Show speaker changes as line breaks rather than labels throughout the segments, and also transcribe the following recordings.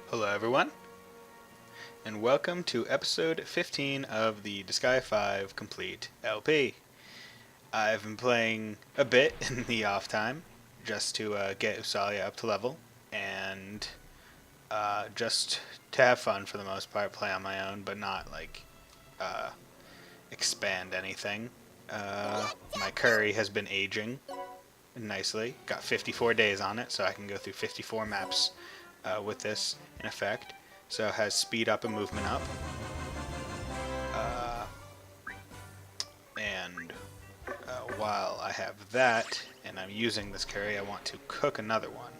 Hello everyone, and welcome to episode 15 of the Disgaea 5 Complete LP. I've been playing a bit in the off time, just to get Usalia up to level, and just to have fun for the most part, play on my own, but not like expand anything. My curry has been aging nicely, got 54 days on it, so I can go through 54 maps with this in effect. So it has speed up and movement up. While I have that, and I'm using this curry, I want to cook another one.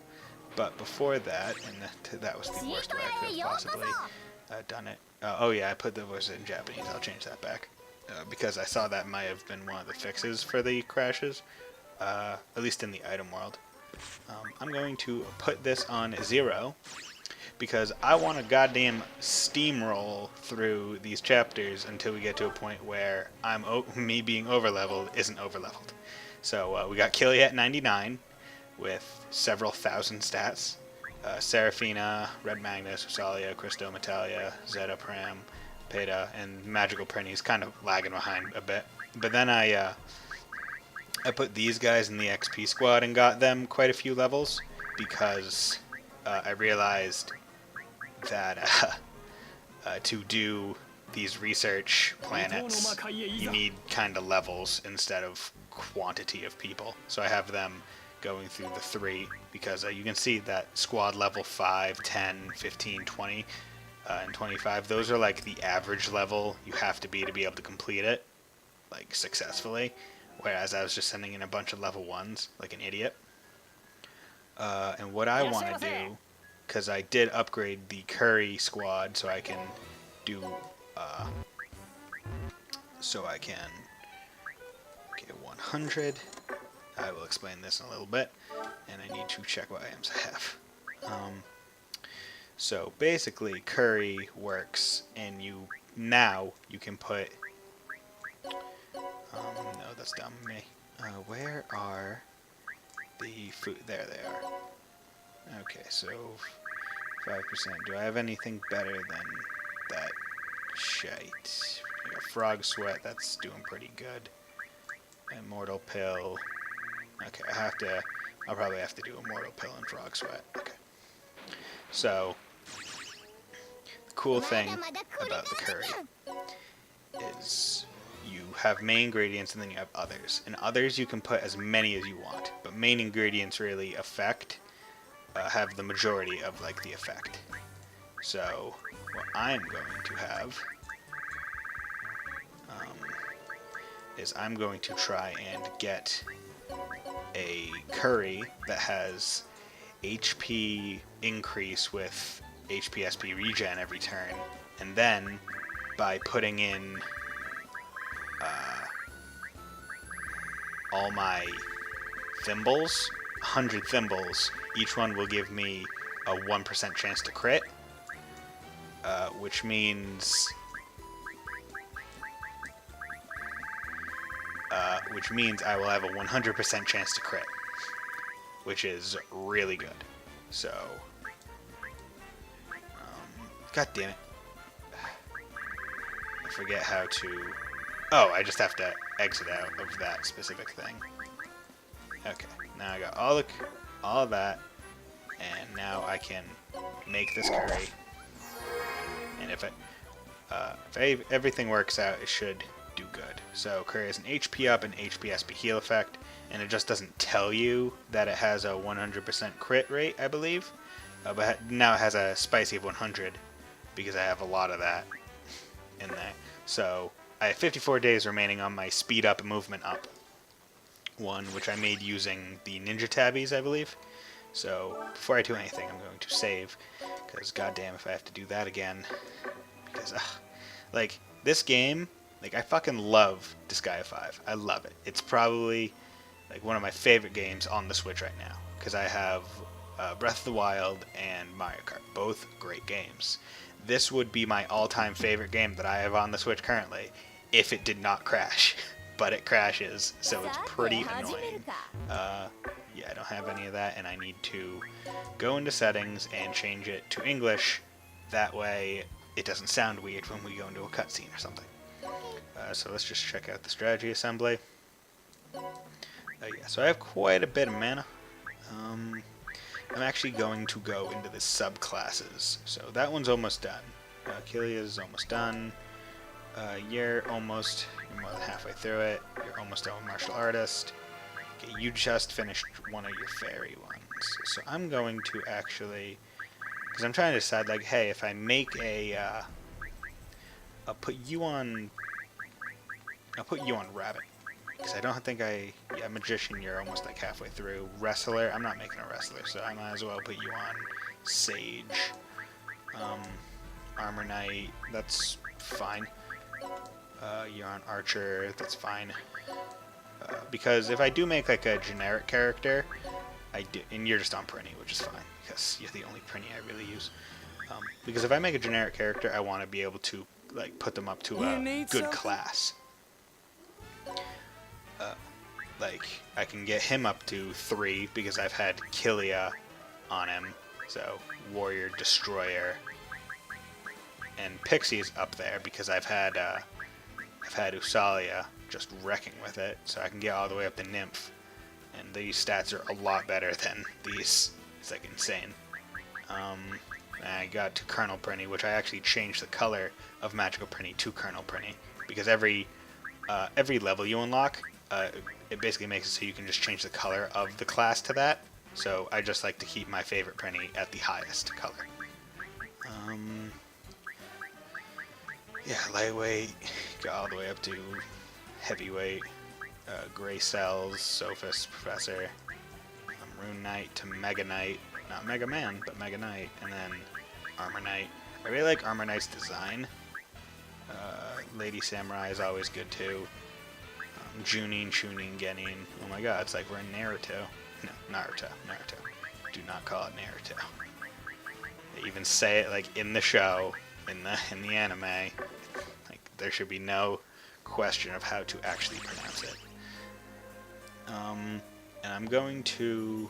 But before that, and that was the worst way I could have possibly done it. Oh yeah, I put the voice in Japanese. I'll change that back. Because I saw that might have been one of the fixes for the crashes. At least in the item world. I'm going to put this on 0. Because I want to goddamn steamroll through these chapters until we get to a point where me being overleveled isn't overleveled. So we got Killy at 99 with several thousand stats. Seraphina, Red Magnus, Usalia, Christo, Metalia, Zeta, Pram, Peta, and Magical Prinny's kind of lagging behind a bit. But then I put these guys in the XP squad and got them quite a few levels because I realized that to do these research planets, you need kind of levels instead of quantity of people. So I have them going through the 3 because you can see that squad level 5, 10, 15, 20, and 25. Those are like the average level you have to be able to complete it like successfully. Whereas I was just sending in a bunch of level 1s like an idiot. And what I want to do, because I did upgrade the curry squad so I can do, get 100. I will explain this in a little bit, and I need to check what items I have. So basically, curry works, and you can put. No, that's dumb of me. Where are the food? There they are. Okay, so 5%. Do I have anything better than that shite? I got Frog Sweat, that's doing pretty good. Immortal Pill. Okay, I'll probably have to do Immortal Pill and Frog Sweat. Okay. So, the cool thing about the curry is you have main ingredients and then you have others. And others you can put as many as you want, but main ingredients really have the majority of like the effect. So what I'm going to have is I'm going to try and get a curry that has HP increase with HP SP regen every turn, and then by putting in all my thimbles, 100 thimbles, each one will give me a 1% chance to crit, which means I will have a 100% chance to crit, which is really good. So, god damn it, I forget how to. Oh, I just have to exit out of that specific thing. Okay, now I got all of that, and now I can make this curry. And if everything works out, it should do good. So curry has an HP up and HP SP heal effect, and it just doesn't tell you that it has a 100% crit rate, I believe. But now it has a spicy of 100 because I have a lot of that in there. So I have 54 days remaining on my speed up and movement up one, which I made using the ninja tabbies, I believe. So before I do anything, I'm going to save, because goddamn if I have to do that again. Because like this game, like I fucking love Disgaea 5. I love it. It's probably like one of my favorite games on the Switch right now, because I have Breath of the Wild and Mario Kart, both great games. This would be my all-time favorite game that I have on the Switch currently, if it did not crash. But it crashes, so it's pretty annoying. yeah, I don't have any of that, and I need to go into settings and change it to English. That way it doesn't sound weird when we go into a cutscene or something. So let's just check out the strategy assembly. Yeah, so I have quite a bit of mana. I'm actually going to go into the subclasses. So that one's almost done. Kilia's almost done. You're more than halfway through it. You're almost done with Martial Artist. Okay, you just finished one of your fairy ones. So I'm going to actually, because I'm trying to decide, like, hey, if I make a, I'll put you on Rabbit. Because I don't think yeah, Magician, you're almost like halfway through. Wrestler, I'm not making a Wrestler, so I might as well put you on Sage. Armor Knight, that's fine. You're on Archer, that's fine. Because if I do make like a generic character, and you're just on Prinny, which is fine, because you're the only Prinny I really use. Because if I make a generic character, I want to be able to like put them up to a good class. Like, I can get him up to 3 because I've had Kilia on him, so Warrior, Destroyer, and Pixie's up there because I've had Usalia just wrecking with it, so I can get all the way up to Nymph, and these stats are a lot better than these. It's like insane. And I got to Colonel Prinny, which I actually changed the color of Magical Prinny to Colonel Prinny because every level you unlock, it basically makes it so you can just change the color of the class to that. So I just like to keep my favorite Prinny at the highest color. Yeah, lightweight, go all the way up to heavyweight. Gray Cells, Sophist, Professor, Rune Knight to Mega Knight. Not Mega Man, but Mega Knight. And then Armor Knight. I really like Armor Knight's design. Lady Samurai is always good too. Junin, Chunin, Genin. Oh my god, it's like we're in Naruto. No, Naruto. Do not call it Naruto. They even say it like in the show, in the anime. Like there should be no question of how to actually pronounce it. And I'm going to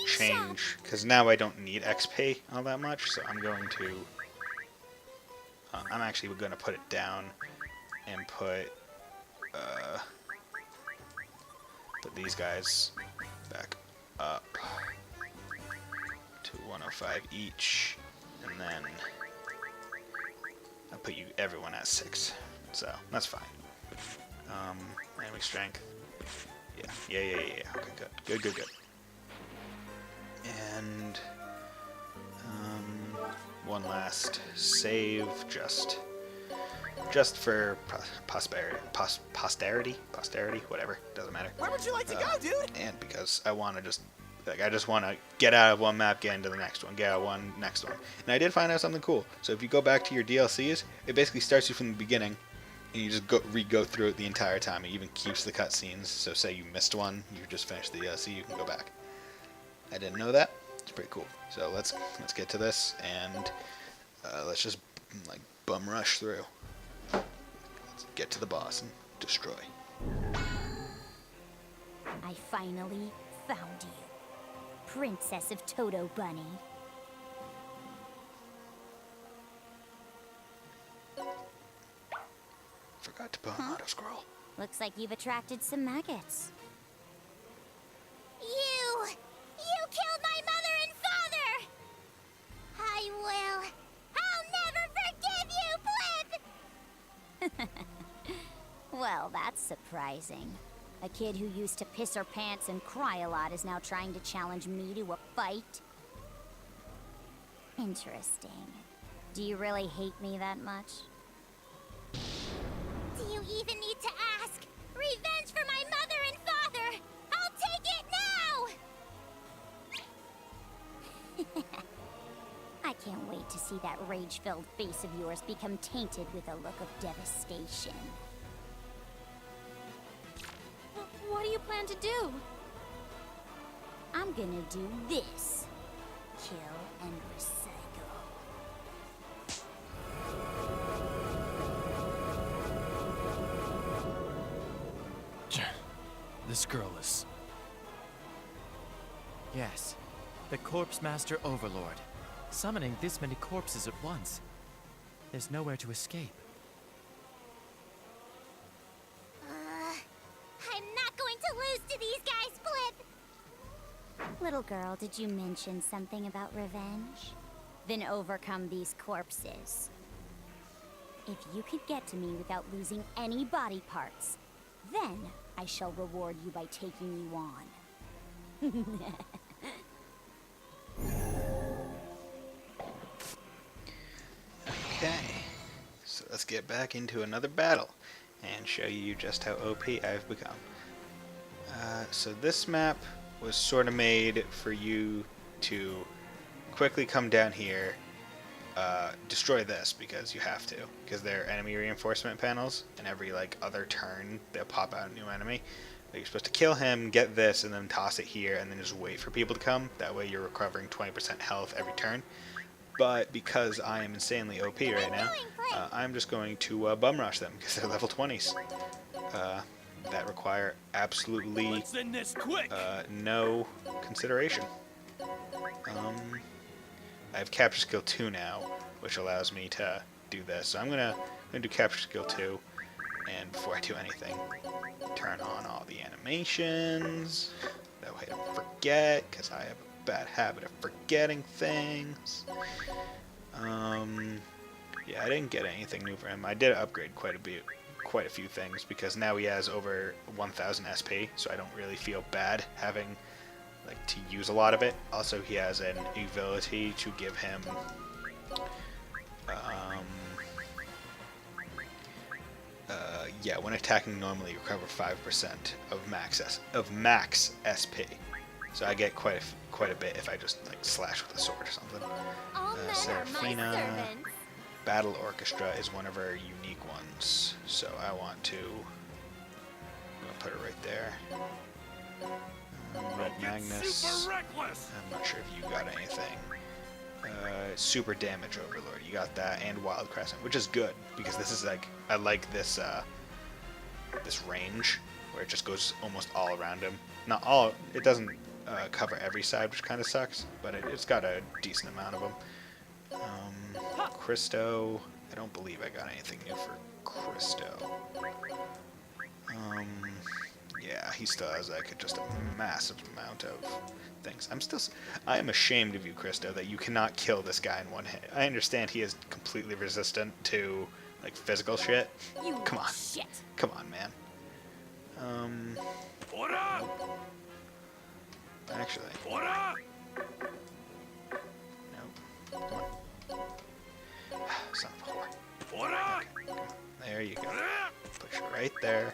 change, because now I don't need XP all that much, so I'm going to, I'm actually going to put it down and put these guys back up to 105 each, and then I'll put everyone at 6, so that's fine. Enemy strength. Yeah. Okay, good. And one last save, just for posterity, whatever, doesn't matter.
Where would you like to go, dude?
And because I want to I just want to get out of one map, get into the next one, get out of one, next one. And I did find out something cool. So if you go back to your DLCs, it basically starts you from the beginning, and you just go through it the entire time. It even keeps the cutscenes. So say you missed one, you just finished the DLC, you can go back. I didn't know that. It's pretty cool. So let's get to this, and let's just like bum rush through. Let's get to the boss and destroy.
I finally found you, Princess of Toto Bunny.
Forgot to put on auto scroll.
Looks like you've attracted some maggots. You killed my mother and father! I will. I'll never forgive you, Blip! Well, that's surprising. A kid who used to piss her pants and cry a lot is now trying to challenge me to a fight? Interesting. Do you really hate me that much? Do you even need to ask? Revenge for my mother and father! I'll take it now! I can't wait to see that rage-filled face of yours become tainted with a look of devastation.
What do you plan to do?
I'm gonna do this. Kill and recycle.
This girl is Yes, the Corpse Master Overlord. Summoning this many corpses at once. There's nowhere to escape.
I'm not going to lose to these guys, Flip! Little girl, did you mention something about revenge? Then overcome these corpses. If you could get to me without losing any body parts, then I shall reward you by taking you on.
Okay, so let's get back into another battle and show you just how OP I've become. So this map was sort of made for you to quickly come down here, destroy this because you have to, because they're enemy reinforcement panels, and every like other turn they'll pop out a new enemy. But you're supposed to kill him, get this, and then toss it here, and then just wait for people to come. That way you're recovering 20% health every turn. But because I am insanely OP right now, I'm just going to Bumrush them because they're level 20s. That require absolutely no consideration. I have Capture Skill 2 now, which allows me to do this. So I'm gonna do Capture Skill 2, and before I do anything, turn on all the animations. That way I don't forget, because I have a bad habit of forgetting things. Yeah, I didn't get anything new for him. I did upgrade quite a few things, because now he has over 1000 SP, so I don't really feel bad having like to use a lot of it. Also, he has an ability to give him yeah, when attacking normally, you recover 5% of max SP. So I get quite a bit if I just like slash with a sword or something. Seraphina, Battle Orchestra is one of our unique ones, so I'm gonna put it right there. Red Magnus. I'm not sure if you got anything. Super Damage Overlord, you got that, and Wild Crescent, which is good because this is like I like this this range where it just goes almost all around him. Not all, it doesn't cover every side, which kind of sucks, but it's got a decent amount of them. Christo, I don't believe I got anything new for Christo. Yeah, he still has like just a massive amount of things. I am ashamed of you, Christo, that you cannot kill this guy in one hit. I understand he is completely resistant to like physical shit. Come on.
Shit.
Come on, man. Actually. Nope. Come on. Son of a whore. Okay, come on. There you go. Put you right there.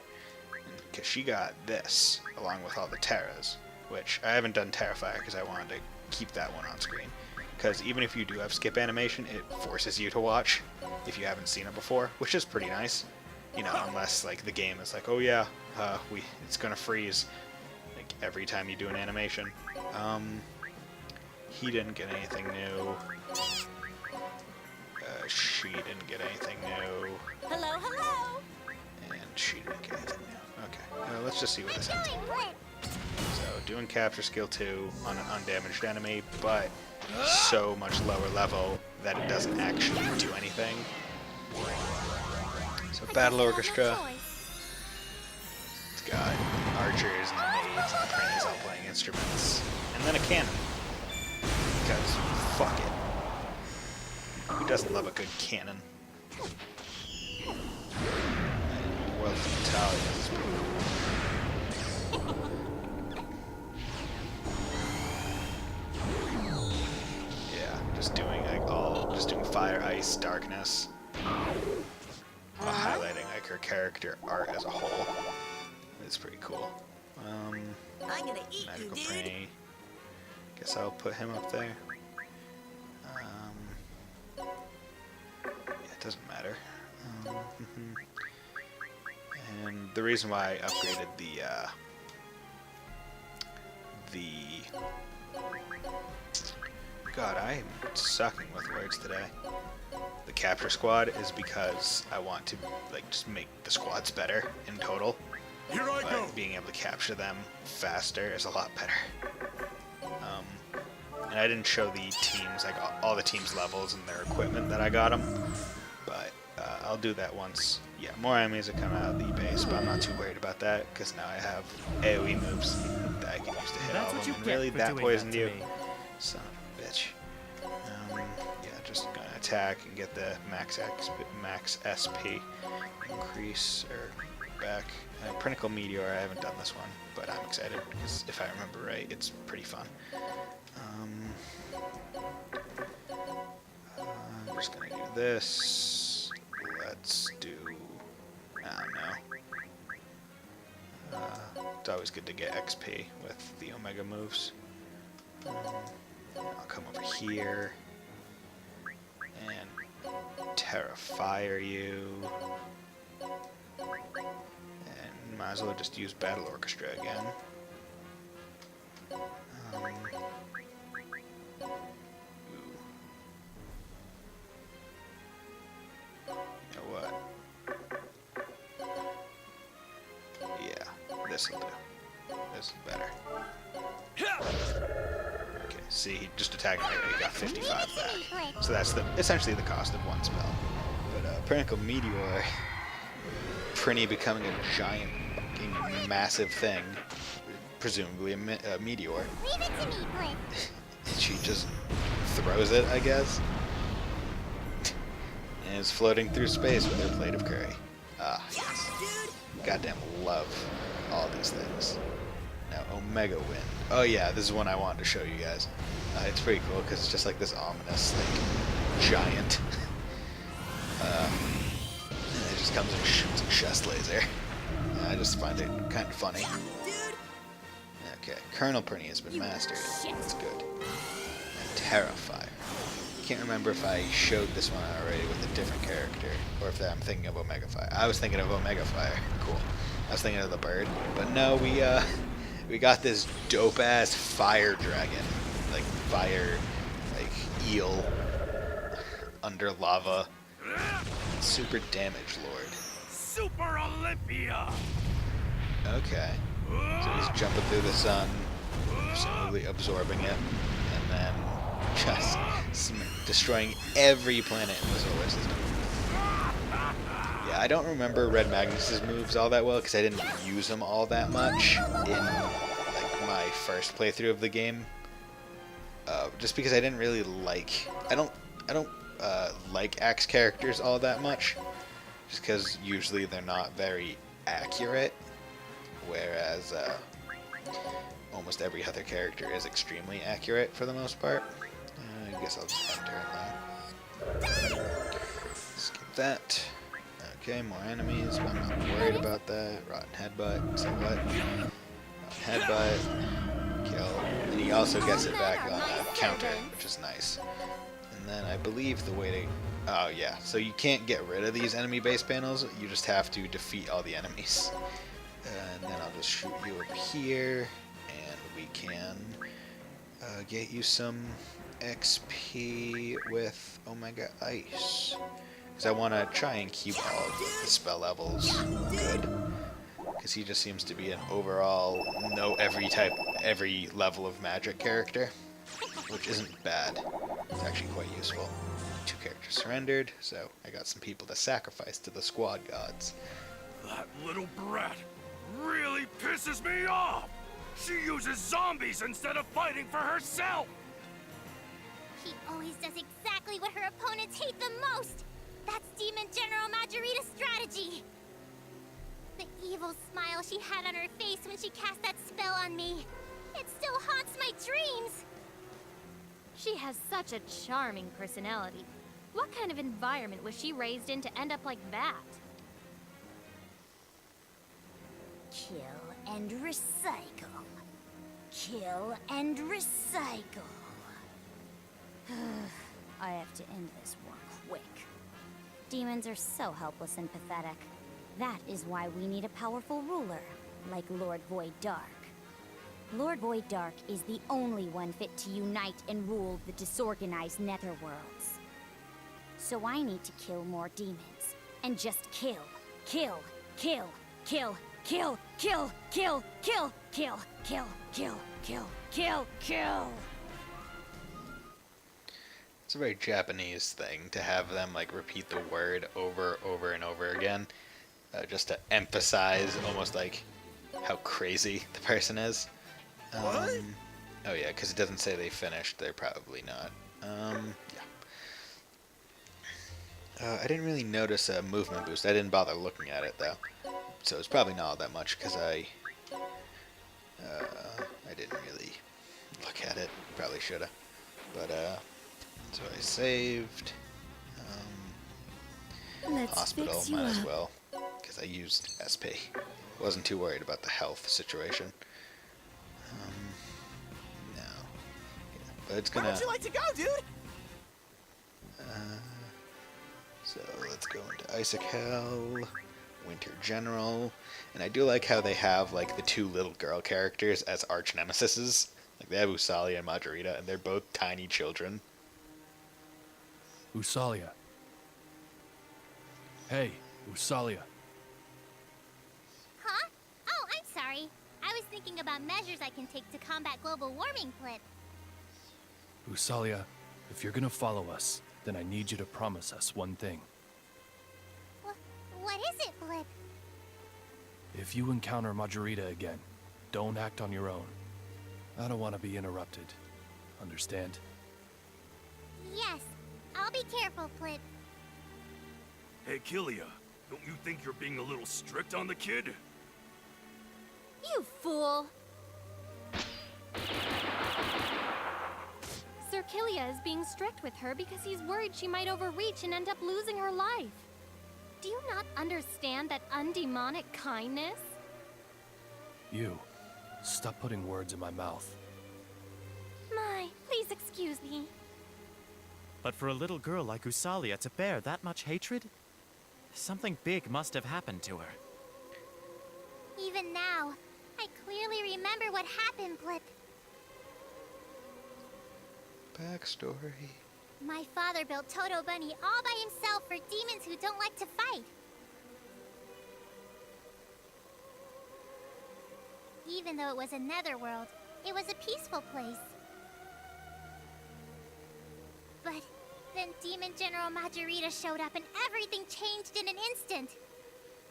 Because she got this, along with all the Terras, which I haven't done Terrifier because I wanted to keep that one on screen. Because even if you do have skip animation, it forces you to watch if you haven't seen it before, which is pretty nice. You know, unless like the game is like, oh yeah, it's gonna freeze like every time you do an animation. He didn't get anything new. She didn't get anything new.
Hello, hello.
And she didn't get anything new. Okay, let's just see what this ends. So doing Capture Skill 2 on an undamaged enemy, but so much lower level that it doesn't actually do anything. So Battle Orchestra. It's got archers and maids and princes all playing instruments. And then a cannon. Because fuck it. Who doesn't love a good cannon? And World of Natalia is pretty cool. Yeah, just doing fire, ice, darkness. While highlighting like her character art as a whole. It's pretty cool.
I'm gonna eat you,
Magical
dude.
Prey. Guess I'll put him up there. Yeah, it doesn't matter. And the reason why I upgraded God, I am sucking with words today. The capture squad is because I want to like just make the squads better in total.
Here I go.
But being able to capture them faster is a lot better. And I didn't show the teams, like all the teams' levels and their equipment that I got them. But I'll do that once. Yeah, more enemies are coming out of the base, but I'm not too worried about that because now I have AoE moves that I can use to hit
That's
all
what
of
you
them. And
get
really,
for
that
doing
poisoned
that to
you,
me.
son of a bitch. Yeah, just gonna attack and get the max SP increase or back. Pinnacle Meteor. I haven't done this one, but I'm excited because if I remember right, it's pretty fun. I'm just gonna do this. Let's do. I don't know. It's always good to get XP with the Omega moves. I'll come over here and Terrafire you. And might as well just use Battle Orchestra again. You know what? Yeah, this'll do. This is better. Okay, see, he just attacked me, he got 55 back. So that's essentially the cost of one spell. But Pinnacle Meteor, Prinny becoming a giant, fucking massive thing, presumably a meteor.
Leave it to me, Blip.
She just throws it, I guess. And is floating through space with her plate of curry. Ah, yes. Goddamn love all these things. Now, Omega Wind. Oh yeah, this is one I wanted to show you guys. It's pretty cool because it's just like this ominous, like, giant. And it just comes and shoots a chest laser. I just find it kind of funny. Okay, Colonel Prinny has been mastered. That's good. And Terrifier. Can't remember if I showed this one already with a different character, or if I'm thinking of Omega Fire. I was thinking of Omega Fire. Cool. I was thinking of the bird, but no, we got this dope ass fire dragon, like fire, like eel under lava, super damage lord.
Super Olympia!
Okay. So he's jumping through the sun, presumably absorbing it, and then just destroying every planet in the solar system. Yeah, I don't remember Red Magnus's moves all that well because I didn't use them all that much in like my first playthrough of the game. Just because I didn't really like, I don't like Axe characters all that much, just because usually they're not very accurate, whereas almost every other character is extremely accurate for the most part. I guess I'll just enter it then. Skip that. Okay, more enemies, but I'm not worried about that. Rotten Headbutt, so what? Rotten Headbutt, kill. And he also gets it back on a counter, which is nice. And then I believe the way to... Oh yeah, so you can't get rid of these enemy base panels, you just have to defeat all the enemies. And then I'll just shoot you over here, and we can get you some XP with Omega Ice. Because I want to try and keep all of the spell levels good. Because he just seems to be an overall know every level of magic character. Which isn't bad. It's actually quite useful. 2 characters surrendered, so I got some people to sacrifice to the squad gods.
That little brat really pisses me off! She uses zombies instead of fighting for herself!
She always does exactly what her opponents hate the most! That's Demon General Majorita's strategy! The evil smile she had on her face when she cast that spell on me. It still haunts my dreams!
She has such a charming personality. What kind of environment was she raised in to end up like that?
Kill and recycle. Kill and recycle. I have to end this war quick. Demons are so helpless and pathetic. That is why we need a powerful ruler, like Lord Void Dark. Lord Void Dark is the only one fit to unite and rule the disorganized netherworlds. So I need to kill more demons. And just kill, kill, kill, kill, kill, kill, kill, kill, kill, kill, kill, kill, kill, kill.
It's a very Japanese thing to have them like repeat the word over and over again, just to emphasize almost like how crazy the person is.
What?
Oh yeah, because it doesn't say they finished. They're probably not. Yeah. I didn't really notice a movement boost. I didn't bother looking at it though, so it's probably not all that much because I didn't really look at it. Probably shoulda. But so I saved. Hospital might as well because I used SP. Wasn't too worried about the health situation. No. Yeah, but it's gonna.
Where would you like to go, dude?
So let's go into Isaac-Hell, Winter General, and I do like how they have like the two little girl characters as arch nemesis. Like they have Usalia and Margarita, and they're both tiny children.
Usalia. Hey, Usalia.
Huh? Oh, I'm sorry. I was thinking about measures I can take to combat global warming, Flip.
Usalia, if you're gonna follow us, then I need you to promise us one thing.
What is it, Flip?
If you encounter Margarita again, don't act on your own. I don't want to be interrupted. Understand?
Yes, I'll be careful, Flip.
Hey, Kilia, don't you think you're being a little strict on the kid?
You fool! Sir Kilia is being strict with her because he's worried she might overreach and end up losing her life. Do you not understand that undemonic kindness?
You, stop putting words in my mouth.
My, please excuse me.
But for a little girl like Usalia to bear that much hatred? Something big must have happened to her.
Even now, I clearly remember what happened, Flip.
Backstory.
My father built Toto Bunny all by himself for demons who don't like to fight. Even though it was a netherworld, it was a peaceful place. But then Demon General Majorita showed up and everything changed in an instant.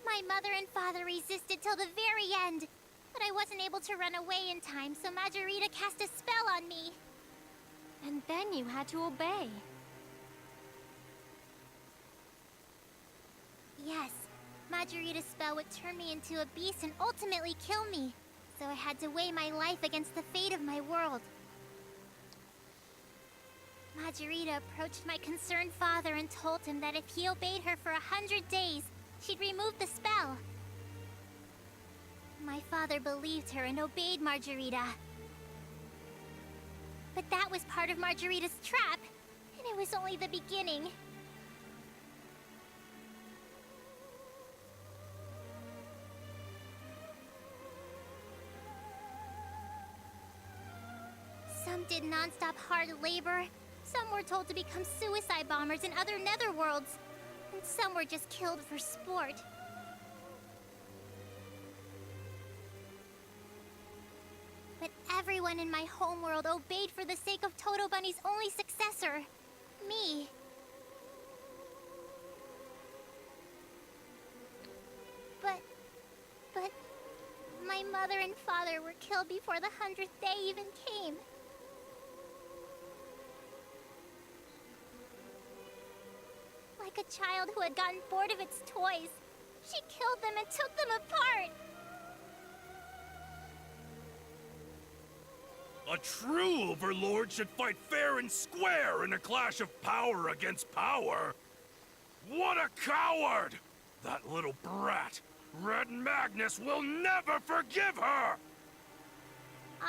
My mother and father resisted till the very end, but I wasn't able to run away in time, so Majorita cast a spell on me.
And then you had to obey.
Yes, Majorita's spell would turn me into a beast and ultimately kill me, so I had to weigh my life against the fate of my world. Majorita approached my concerned father and told him that if he obeyed her for 100 days, she'd remove the spell. My father believed her and obeyed Margarita. But that was part of Margarita's trap, and it was only the beginning. Some did non-stop hard labor. Some were told to become suicide bombers in other netherworlds. And some were just killed for sport. But everyone in my homeworld obeyed for the sake of Toto Bunny's only successor, me. But my mother and father were killed before the 100th day even came. Like a child who had gotten bored of its toys, she killed them and took them apart.
A true overlord should fight fair and square in a clash of power against power. What a coward! That little brat! Red Magnus will never forgive her!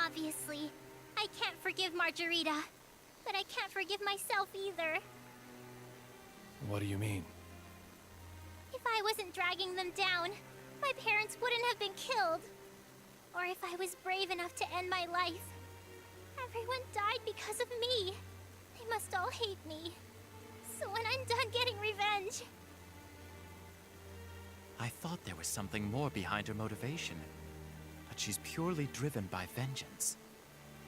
Obviously, I can't forgive Margarita, but I can't forgive myself either.
What do you mean?
If I wasn't dragging them down, my parents wouldn't have been killed. Or if I was brave enough to end my life. Everyone died because of me. They must all hate me. So when I'm done getting revenge...
I thought there was something more behind her motivation, but she's purely driven by vengeance.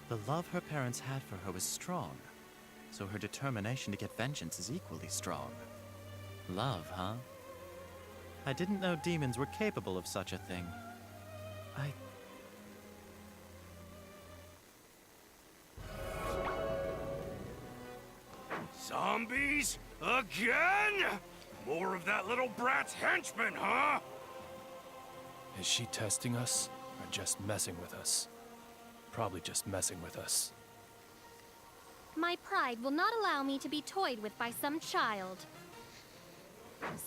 The love her parents had for her was strong, so her determination to get vengeance is equally strong. Love, huh? I didn't know demons were capable of such a thing.
Zombies? Again? More of that little brat's henchmen, huh?
Is she testing us, or just messing with us? Probably just messing with us.
My pride will not allow me to be toyed with by some child.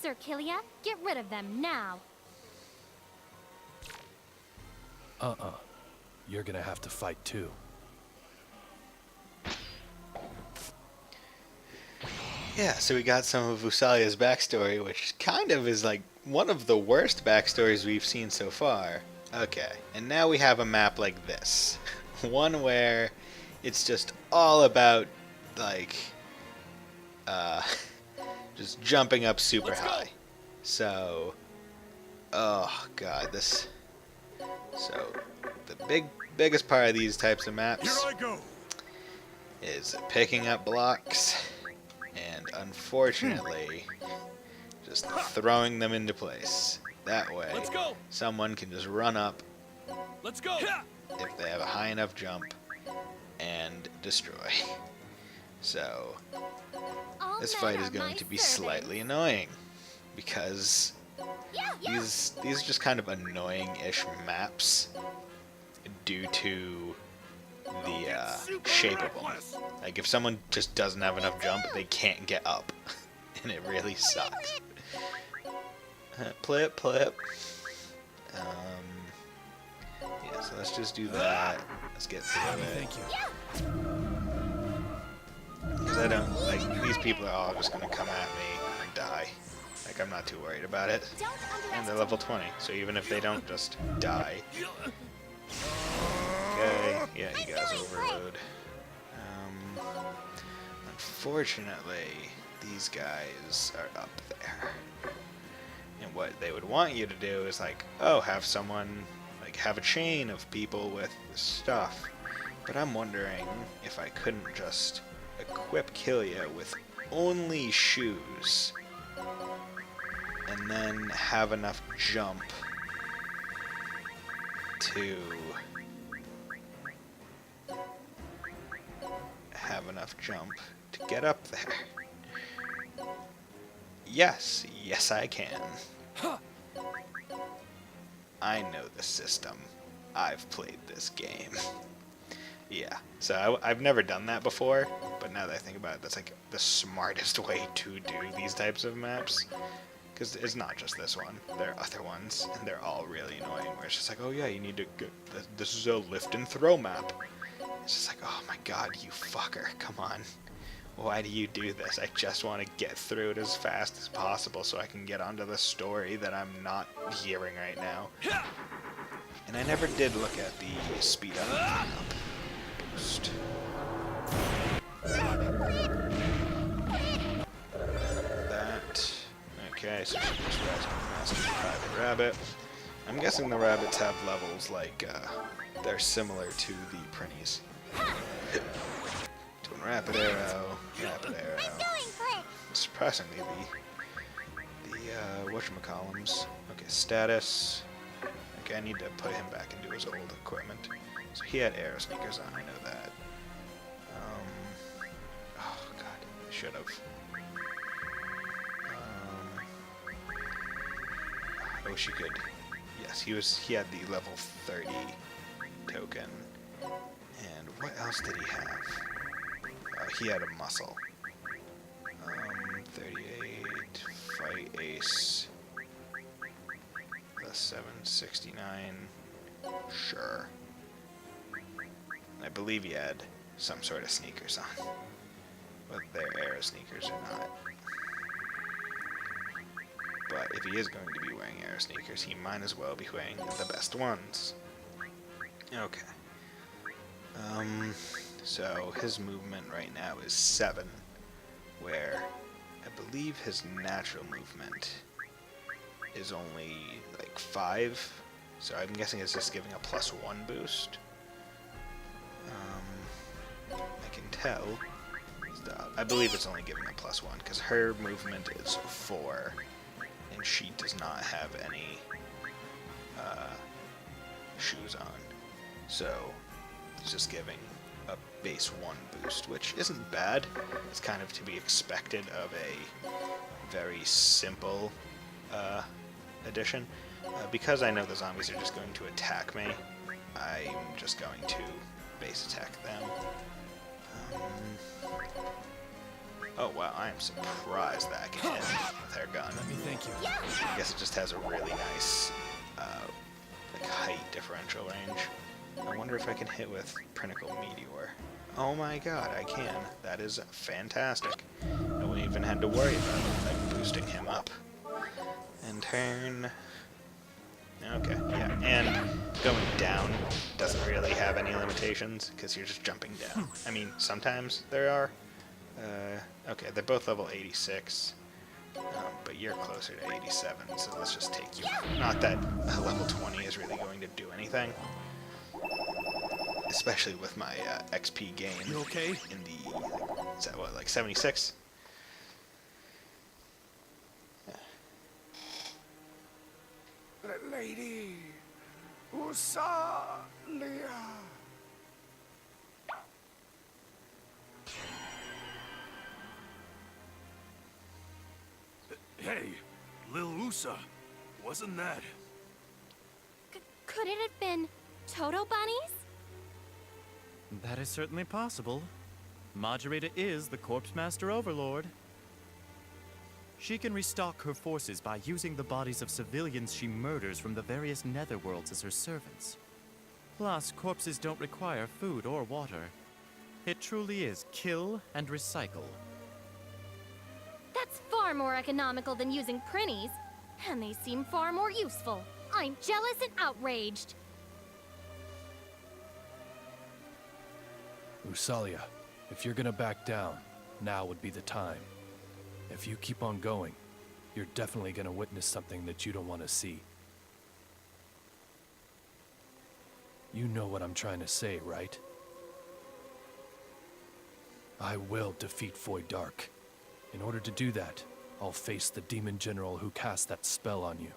Sir Killia, get rid of them now.
You're gonna have to fight too.
Yeah, so we got some of Usalia's backstory, which kind of is like one of the worst backstories we've seen so far. Okay, and now we have a map like this. One where it's just all about, like, just jumping up super high. So, oh god, this... So, the biggest part of these types of maps
Here I go.
is picking up blocks and, unfortunately, just throwing them into place. That way,
Let's go.
someone can just run up
Let's go!
if they have a high enough jump and destroy. So,
All
this
men
fight
are
is going
my
to be
servants.
slightly annoying because these are just kind of annoying-ish maps due to the shape of them. Like, if someone just doesn't have enough jump, they can't get up, and it really sucks. Plip, plip. Yeah, so let's just do that. Let's get through it.
Thank you.
Because I don't, like, these people are all just gonna come at me and die. Like, I'm not too worried about it. And they're level 20, so even if they don't just die. Okay, yeah, you guys overload. Unfortunately, these guys are up there. And what they would want you to do is, like, oh, have someone, like, have a chain of people with stuff. But I'm wondering if I couldn't just equip Killia with only shoes and then have enough jump to get up there. Yes, I can. I know the system. I've played this game. Yeah, so I've never done that before, but now that I think about it, that's like the smartest way to do these types of maps. Because it's not just this one, there are other ones, and they're all really annoying, where it's just like, oh yeah, you need to get, this is a lift and throw map. It's just like, oh my god, you fucker, come on. Why do you do this? I just want to get through it as fast as possible so I can get onto the story that I'm not hearing right now. And I never did look at the speed up boost. That. Okay, so she just rides on Master Private Rabbit. I'm guessing the rabbits have levels like, they're similar to the Prinnies. Doing rapid arrow, Surprisingly, the whatchamacallums. Okay, status. Okay, I need to put him back into his old equipment. So he had arrow sneakers on, I know that. Oh god, I should have. Oh, she could. Yes, he had the level 30 token. And what else did he have? He had a muscle. 38, fight ace. The 769. Sure. I believe he had some sort of sneakers on. But they're arrow sneakers or not. But if he is going to be wearing arrow sneakers, he might as well be wearing the best ones. Okay. So his movement right now is 7, where I believe his natural movement is only like 5. So I'm guessing it's just giving a +1 boost. I can tell. I believe it's only giving a +1, because her movement is 4, and she does not have any shoes on. So it's just giving a base 1 boost, which isn't bad. It's kind of to be expected of a very simple addition. Because I know the zombies are just going to attack me, I'm just going to base attack them. Oh wow, I am surprised that I can hit with her gun.
Let me thank you.
I guess it just has a really nice like height differential range. I wonder if I can hit with Pinnacle Meteor. Oh my god, I can. That is fantastic. I wouldn't even have to worry about like boosting him up. And turn. Okay, yeah, and going down doesn't really have any limitations because you're just jumping down. I mean, sometimes there are. Okay, they're both level 86, but you're closer to 87, so let's just take you. Not that level 20 is really going to do anything, especially with my XP gain.
You okay?
In the, is that what, like 76?
Lady Usalia. Hey, Lil Usa, wasn't that?
Could it have been Toto bunnies?
That is certainly possible. Majorita is the Corpse Master Overlord. She can restock her forces by using the bodies of civilians she murders from the various netherworlds as her servants. Plus, corpses don't require food or water. It truly is kill and recycle.
That's far more economical than using prinnies, and they seem far more useful. I'm jealous and outraged.
Usalia, if you're gonna back down, now would be the time. If you keep on going, you're definitely gonna witness something that you don't want to see. You know what I'm trying to say, right? I will defeat Void Dark. In order to do that, I'll face the demon general who cast that spell on you.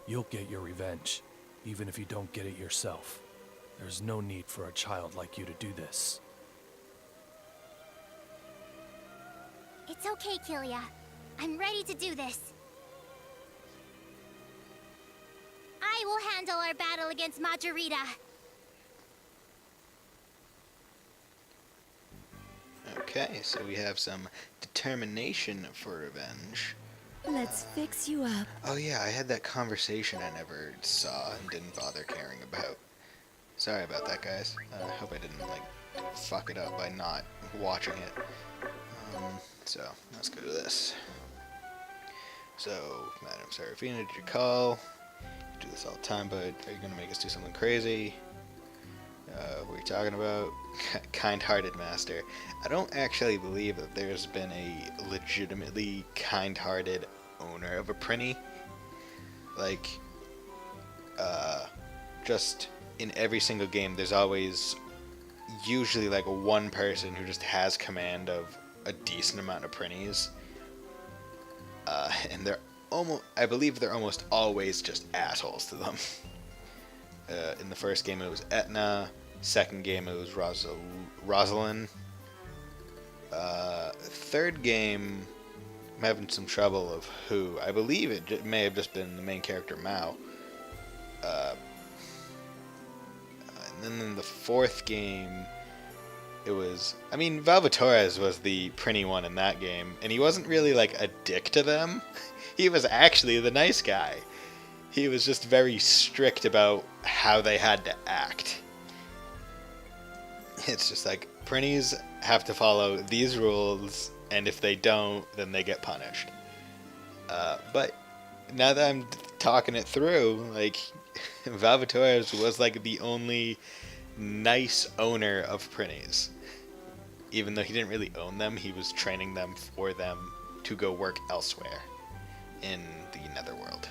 You'll get your revenge, even if you don't get it yourself. There's no need for a child like you to do this.
It's okay, Killia. I'm ready to do this. I will handle our battle against Majorita.
Okay, so we have some determination for revenge.
Let's fix you up.
Oh yeah, I had that conversation I never saw and didn't bother caring about. Sorry about that, guys. I hope I didn't, like, fuck it up by not watching it. So, let's go to this. So, Madam Seraphina, did you call? You do this all the time, but are you going to make us do something crazy? What are you talking about? Kind-hearted master. I don't actually believe that there's been a legitimately kind-hearted owner of a prinny. Like, just in every single game, there's always usually like one person who just has command of a decent amount of prinnies. And they're almost, I believe they're almost always just assholes to them. In the first game it was Etna, second game it was Rosalind. Third game, I'm having some trouble of who. I believe it may have just been the main character Mao. And then in the fourth game, it was, I mean, Valvatorez was the prinny one in that game, and he wasn't really like a dick to them. He was actually the nice guy. He was just very strict about how they had to act. It's just like, prinnies have to follow these rules, and if they don't, then they get punished. But now that I'm talking it through, like, Valvatorez was like the only nice owner of prinnies. Even though he didn't really own them, he was training them for them to go work elsewhere in the Netherworld.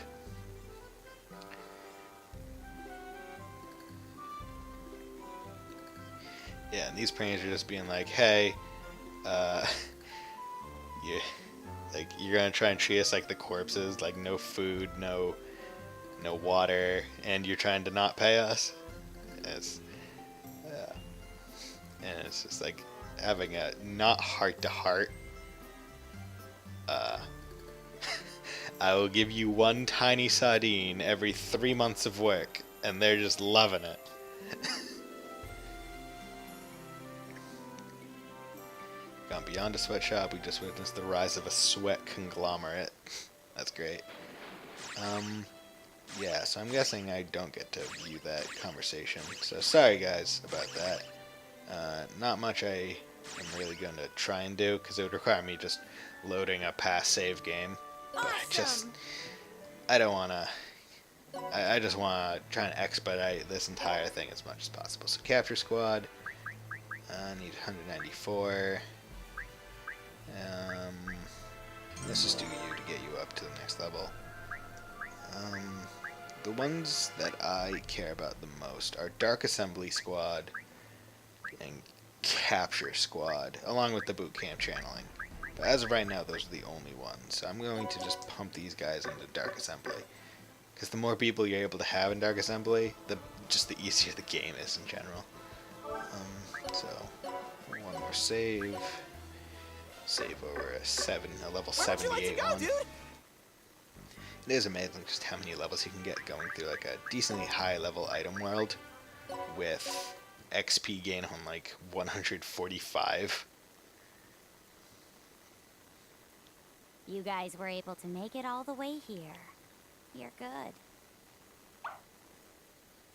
Yeah, and these praemies are just being like, hey, you, like, you're gonna try and treat us like the corpses, like no food, no water, and you're trying to not pay us. And it's just like having a not heart to heart. I will give you one tiny sardine every 3 months of work, and they're just loving it. Gone beyond a sweatshop, we just witnessed the rise of a sweat conglomerate. That's great. Yeah, so I'm guessing I don't get to view that conversation. So sorry guys about that. Not much I am really going to try and do, because it would require me just loading a past save game. But I don't want to... I just want to try and expedite this entire thing as much as possible. So capture squad, need 194. Let's just do you to get you up to the next level. The ones that I care about the most are Dark Assembly Squad and Capture Squad, along with the boot camp channeling. But as of right now, those are the only ones. So I'm going to just pump these guys into Dark Assembly. Because the more people you're able to have in Dark Assembly, the easier the game is in general. So, one more save. Save over a level 78 one. It is amazing just how many levels you can get going through like a decently high level item world with XP gain on like 145.
You guys were able to make it all the way here. You're good.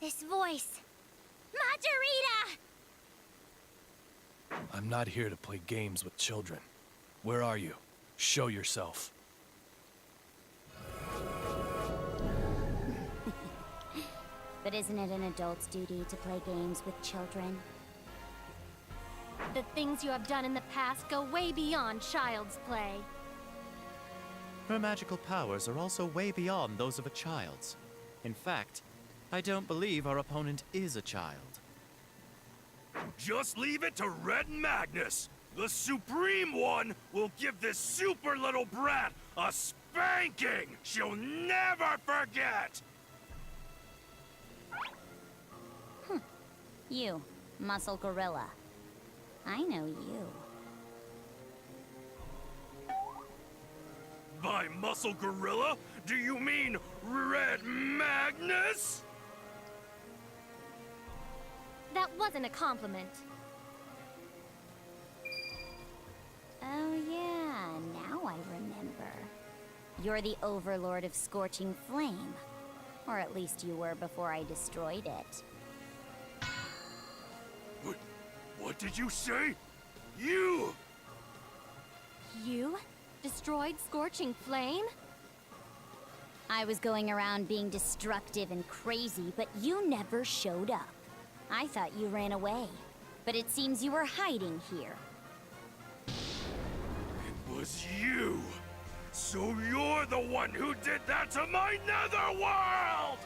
This voice! Margarita!
I'm not here to play games with children. Where are you? Show yourself.
But isn't it an adult's duty to play games with children?
The things you have done in the past go way beyond child's play.
Her magical powers are also way beyond those of a child's. In fact, I don't believe our opponent is a child.
Just leave it to Red Magnus. The Supreme One will give this super little brat a spanking she'll never forget!
You, Muscle Gorilla. I know you.
By Muscle Gorilla, do you mean Red Magnus?
That wasn't a compliment.
Oh yeah, now I remember. You're the Overlord of Scorching Flame. Or at least you were before I destroyed it.
What did you say? You!
You destroyed Scorching Flame?
I was going around being destructive and crazy, but you never showed up. I thought you ran away, but it seems you were hiding here.
It was you! So you're the one who did that to my netherworld!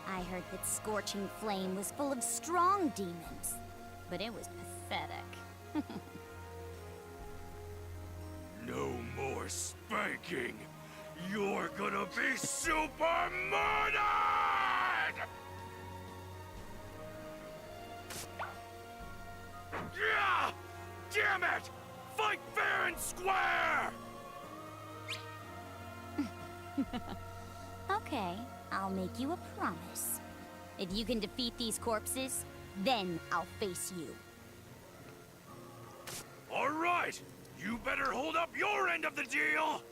I heard that Scorching Flame was full of strong demons, but it was pathetic.
No more spanking! You're gonna be super murdered! Yeah! Damn it! Fight fair and square!
Okay, I'll make you a promise. If you can defeat these corpses, then I'll face you.
All right! You better hold up your end of the deal!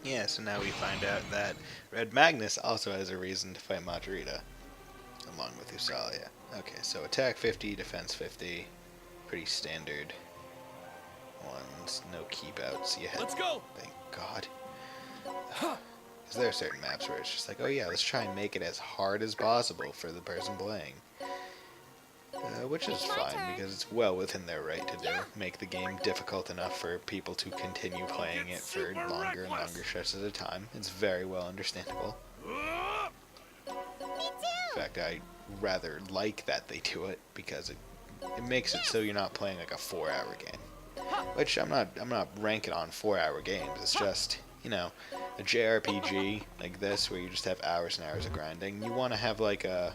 Yeah, so now we find out that Red Magnus also has a reason to fight Margarita, along with Usalia. Okay, so attack 50, defense 50, pretty standard ones, no keep outs yet.
Let's go!
Thank God. Because there are certain maps where it's just like, oh yeah, let's try and make it as hard as possible for the person playing. Which is fine, because it's well within their right to do. Make the game difficult enough for people to continue playing it for longer and longer stretches at a time. It's very well understandable. fact, I rather like that they do it because it makes it so you're not playing like a 4-hour game. Which I'm not ranking on 4-hour games. It's just, you know, a JRPG like this where you just have hours and hours of grinding. You want to have like a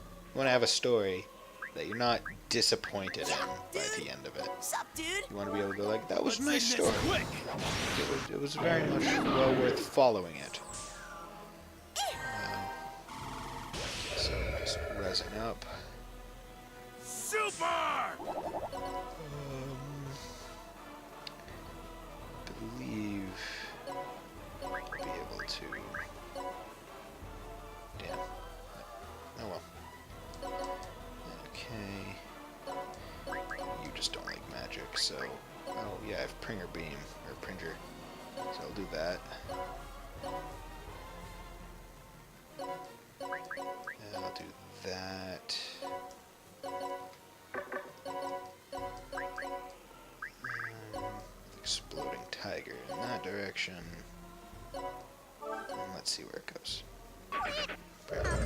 story that you're not disappointed in by the end of it. You want to be able to go like, that was a nice story. It was very much well worth following it. So just resing up.
Super!
Believe I'll be able to. Damn. Oh well. Okay. You just don't like magic, so. Oh yeah, I have Pringer Beam or Pringer, so I'll do that. And I'll do that. Exploding Tiger in that direction. And let's see where it goes.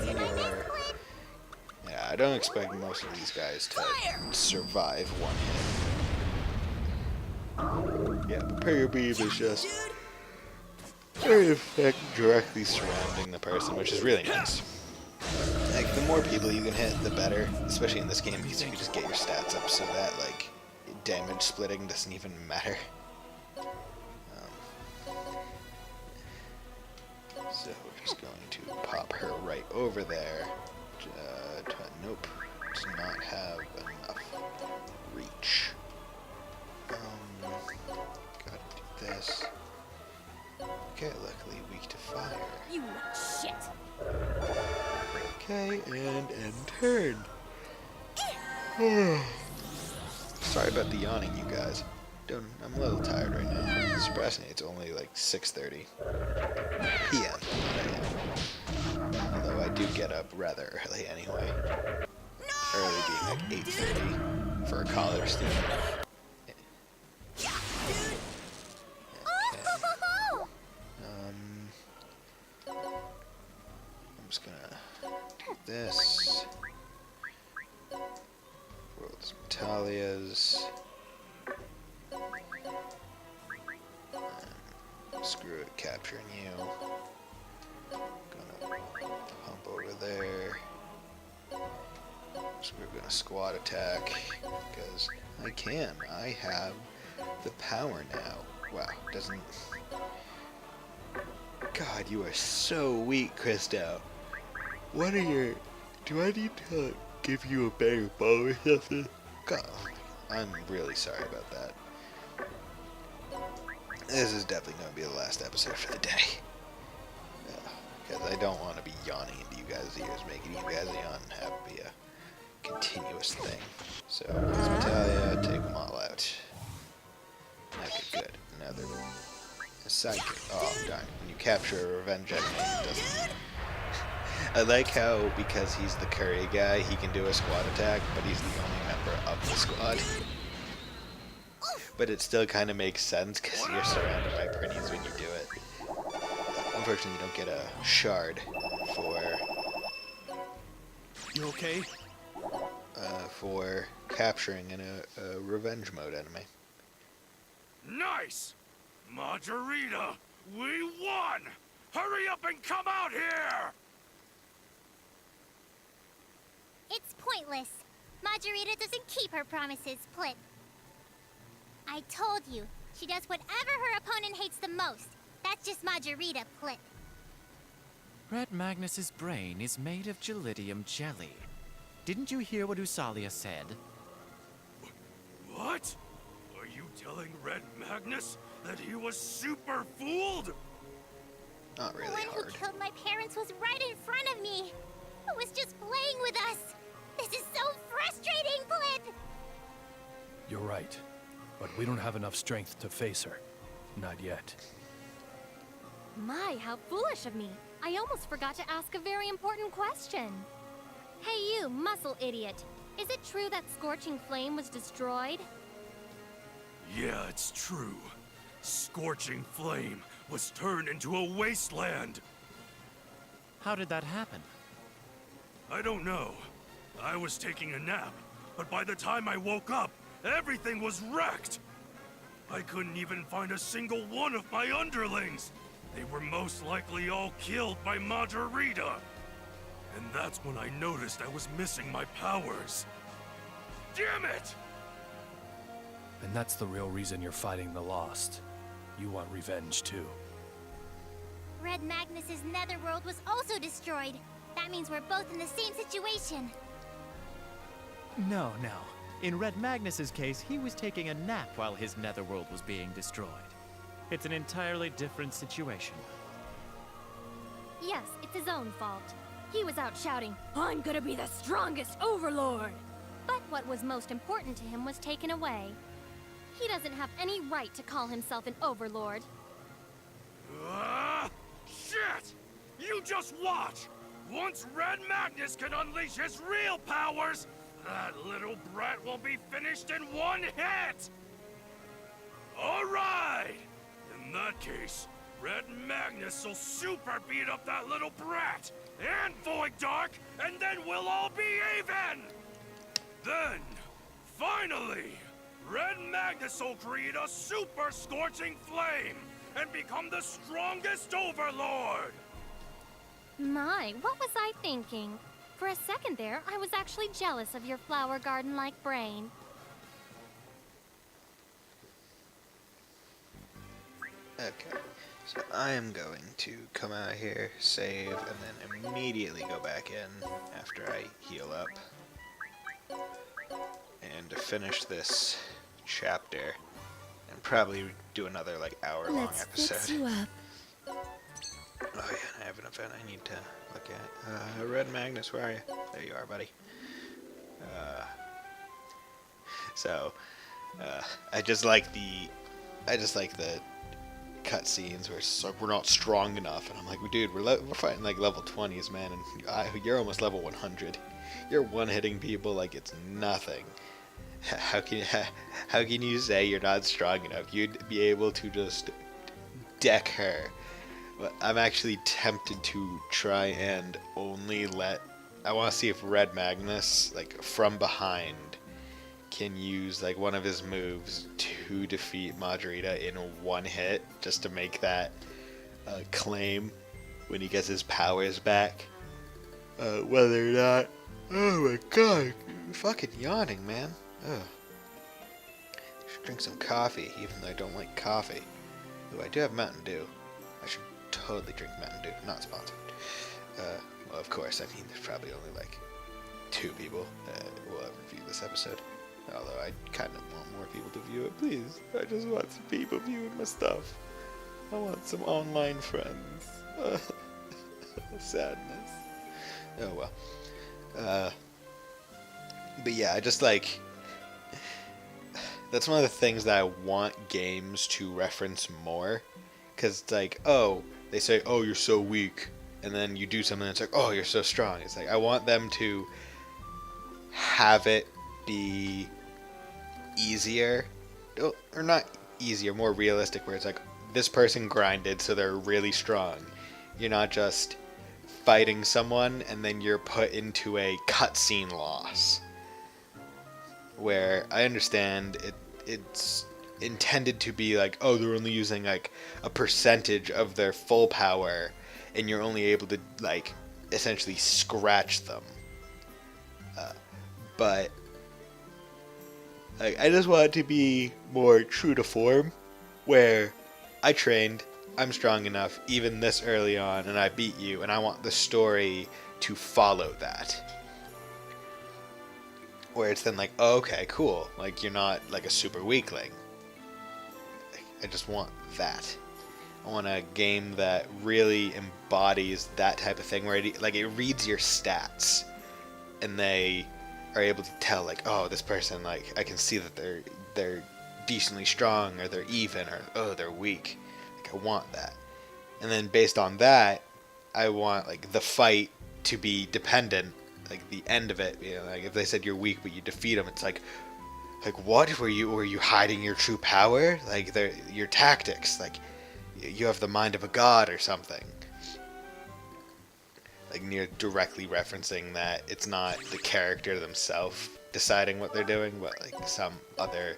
Anywhere. Yeah, I don't expect most of these guys to survive one hit. Yeah, but Prayer Beam is just very effective directly surrounding the person, which is really nice. Like, the more people you can hit, the better. Especially in this game, because you can just get your stats up so that, like, damage splitting doesn't even matter. So we're just going to pop her right over there. Nope, does not have enough reach. Gotta do this. Okay, luckily weak to fire.
You shit.
Okay, and end turn. Sorry about the yawning, you guys. I'm a little tired right now. Surprisingly, it's only like 6:30 p.m. Although I do get up rather early anyway. Early being like 8:30 for a college student. Okay. I'm just gonna do this. World's Metalias. Screw it, capturing you. Gonna pump over there. So we're gonna squad attack because I can. I have the power now. Wow, doesn't. God, you are so weak, Christo. What are your? Do I need to give you a better bow or something? God, I'm really sorry about that. This is definitely going to be the last episode for the day. Because I don't want to be yawning into you guys' ears, making you guys yawn and have it be a continuous thing. So, Natalia, take them all out. Okay, good. Another sidekick. Oh, darn. When you capture a revenge enemy, it doesn't. I like how, because he's the curry guy, he can do a squad attack, but he's the only member of the squad. But it still kind of makes sense because you're surrounded by pretties when you do it. Unfortunately, you don't get a shard for
You okay?
for capturing in a revenge mode enemy.
Nice! Margarita, we won! Hurry up and come out here!
It's pointless. Margarita doesn't keep her promises, Plip. I told you, she does whatever her opponent hates the most. That's just Margarita, Plip.
Red Magnus's brain is made of gelidium jelly. Didn't you hear what Usalia said?
What? Are you telling Red Magnus that he was super fooled?
Not really
The one
hard.
who killed my parents was right in front of me. Who was just playing with us. This is so frustrating, Plip!
You're right. But we don't have enough strength to face her. Not yet.
My, how foolish of me. I almost forgot to ask a very important question. Hey you, muscle idiot. Is it true that Scorching Flame was destroyed?
Yeah, it's true. Scorching Flame was turned into a wasteland.
How did that happen?
I don't know. I was taking a nap, but by the time I woke up, everything was wrecked. I couldn't even find a single one of my underlings. They were most likely all killed by Margarita. And that's when I noticed I was missing my powers. Damn it!
And that's the real reason you're fighting the Lost. You want revenge too.
Red Magnus's netherworld was also destroyed. That means we're both in the same situation.
No. In Red Magnus's case, he was taking a nap while his netherworld was being destroyed. It's an entirely different situation.
Yes, it's his own fault. He was out shouting, "I'm gonna be the strongest overlord!" But what was most important to him was taken away. He doesn't have any right to call himself an overlord.
Shit! You just watch! Once Red Magnus can unleash his real powers, that little brat will be finished in one hit! Alright! In that case, Red Magnus will super beat up that little brat and Void Dark, and then we'll all be even! Then, finally, Red Magnus will create a super scorching flame and become the strongest overlord!
My, what was I thinking? For a second there, I was actually jealous of your flower garden-like brain.
Okay, so I am going to come out here, save, and then immediately go back in after I heal up. And to finish this chapter, and probably do another like hour-long
Let's
episode.
fix you up.
Oh yeah, I have an event I need to look at. Red Magnus, where are you? There you are, buddy. I just like the cutscenes where it's like we're not strong enough, and I'm like, dude, we're fighting like level 20s, man, and you're almost level 100. You're one-hitting people like it's nothing. How can you say you're not strong enough? You'd be able to just deck her. But I'm actually tempted to try and only I want to see if Red Magnus, like from behind, can use like one of his moves to defeat Margarita in one hit, just to make that claim when he gets his powers back. Whether or not, oh my god, I'm fucking yawning, man. Ugh. Should drink some coffee, even though I don't like coffee. Ooh, I do have Mountain Dew. I should totally drink Mountain Dew. Not sponsored. Well, of course, I mean, there's probably only like 2 people that will ever view this episode. Although I kind of want more people to view it, please. I just want some people viewing my stuff. I want some online friends. Sadness. Oh well. But yeah, I just like... That's one of the things that I want games to reference more. Because it's like, oh, they say, oh, you're so weak. And then you do something and it's like, oh, you're so strong. It's like, I want them to have it be easier. Or not easier, more realistic, where it's like, this person grinded, so they're really strong. You're not just fighting someone and then you're put into a cutscene loss. Where I understand it's intended to be like, oh, they're only using like a percentage of their full power and you're only able to like essentially scratch them. But like, I just want it to be more true to form, where I trained, I'm strong enough even this early on, and I beat you, and I want the story to follow that. Where it's then like, oh, okay, cool, like you're not like a super weakling. I just want that. I want a game that really embodies that type of thing, where it reads your stats, and they are able to tell like, oh, this person, like I can see that they're decently strong, or they're even, or oh, they're weak. Like I want that, and then based on that, I want like the fight to be dependent. Like the end of it, you know, like if they said you're weak but you defeat them, it's like what were you hiding your true power? Like your tactics, like you have the mind of a god or something. like near directly referencing that it's not the character themselves deciding what they're doing, but like some other,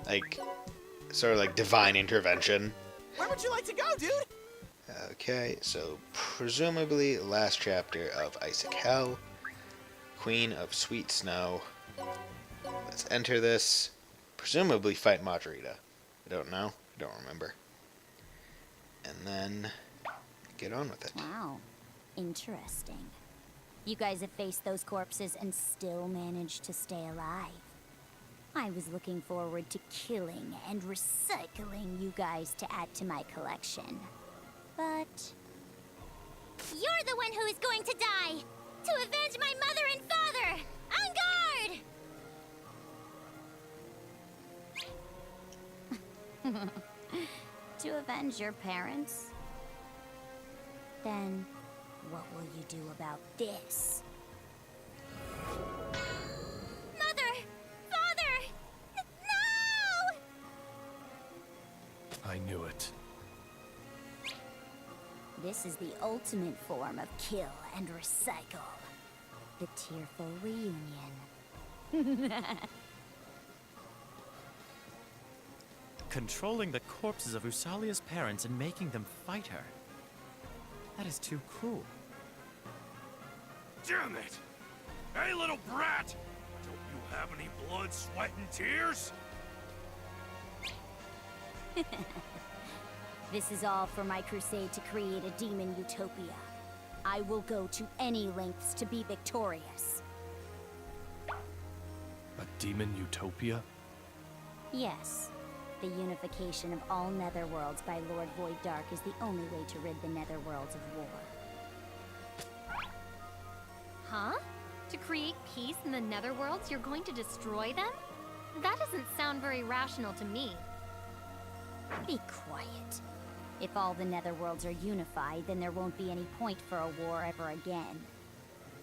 like, sort of like divine intervention.
Where would you like to go, dude?
Okay, so presumably last chapter of Isaac Hell, Queen of Sweet Snow. Let's enter this. Presumably fight Margarita. I don't know. I don't remember. And then get on with it.
Wow. Interesting. You guys have faced those corpses and still managed to stay alive. I was looking forward to killing and recycling you guys to add to my collection. But you're the one who is going to die! To avenge my mother and father! On guard! To avenge your parents? Then what will you do about this? Mother! Father! No!
I knew it.
This is the ultimate form of kill and recycle. The tearful reunion.
Controlling the corpses of Usalia's parents and making them fight her. That is too cruel.
Damn it! Hey, little brat! Don't you have any blood, sweat, and tears?
This is all for my crusade to create a demon utopia. I will go to any lengths to be victorious.
A demon utopia?
Yes. The unification of all netherworlds by Lord Void Dark is the only way to rid the netherworlds of war.
Huh? To create peace in the netherworlds, you're going to destroy them? That doesn't sound very rational to me.
Be quiet. If all the netherworlds are unified, then there won't be any point for a war ever again.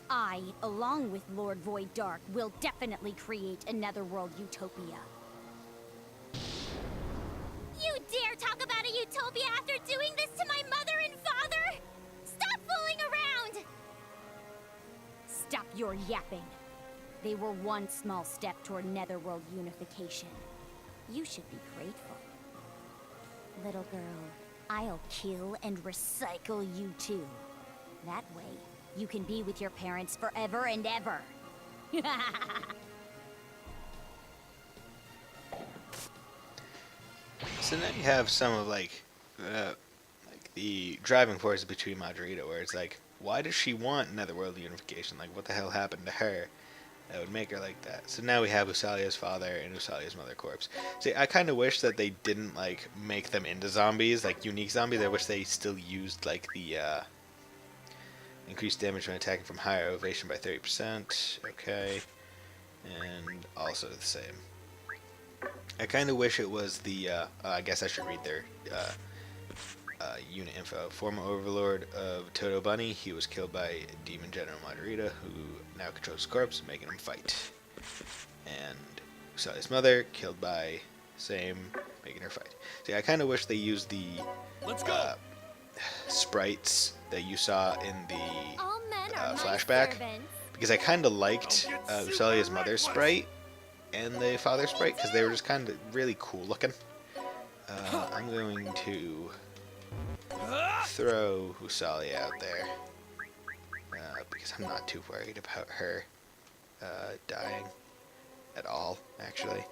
I, along with Lord Void Dark, will definitely create a netherworld utopia. You dare talk about a utopia after doing this to my mother and father? Stop fooling around! Stop your yapping. They were one small step toward netherworld unification. You should be grateful. Little girl, I'll kill and recycle you too. That way, you can be with your parents forever and ever.
So now you have some of like the driving force between Margarita, where it's like, why does she want netherworld unification? Like, what the hell happened to her that would make her like that? So now we have Usalia's father and Usalia's mother corpse. See, I kind of wish that they didn't like make them into zombies, like unique zombies. I wish they still used like the increased damage when attacking from higher elevation by 30%. Okay, and also the same. I kind of wish it was the, I guess I should read their unit info. Former overlord of Toto Bunny, he was killed by Demon General Margarita, who now controls his corpse, making him fight. And Usalia's mother, killed by same, making her fight. See, I kind of wish they used the sprites that you saw in the
All men are my
flashback,
servants.
because I kind of liked Usalia's mother's sprite and the father sprite, because they were just kind of really cool looking. I'm going to throw Usalia out there, because I'm not too worried about her dying at all, actually.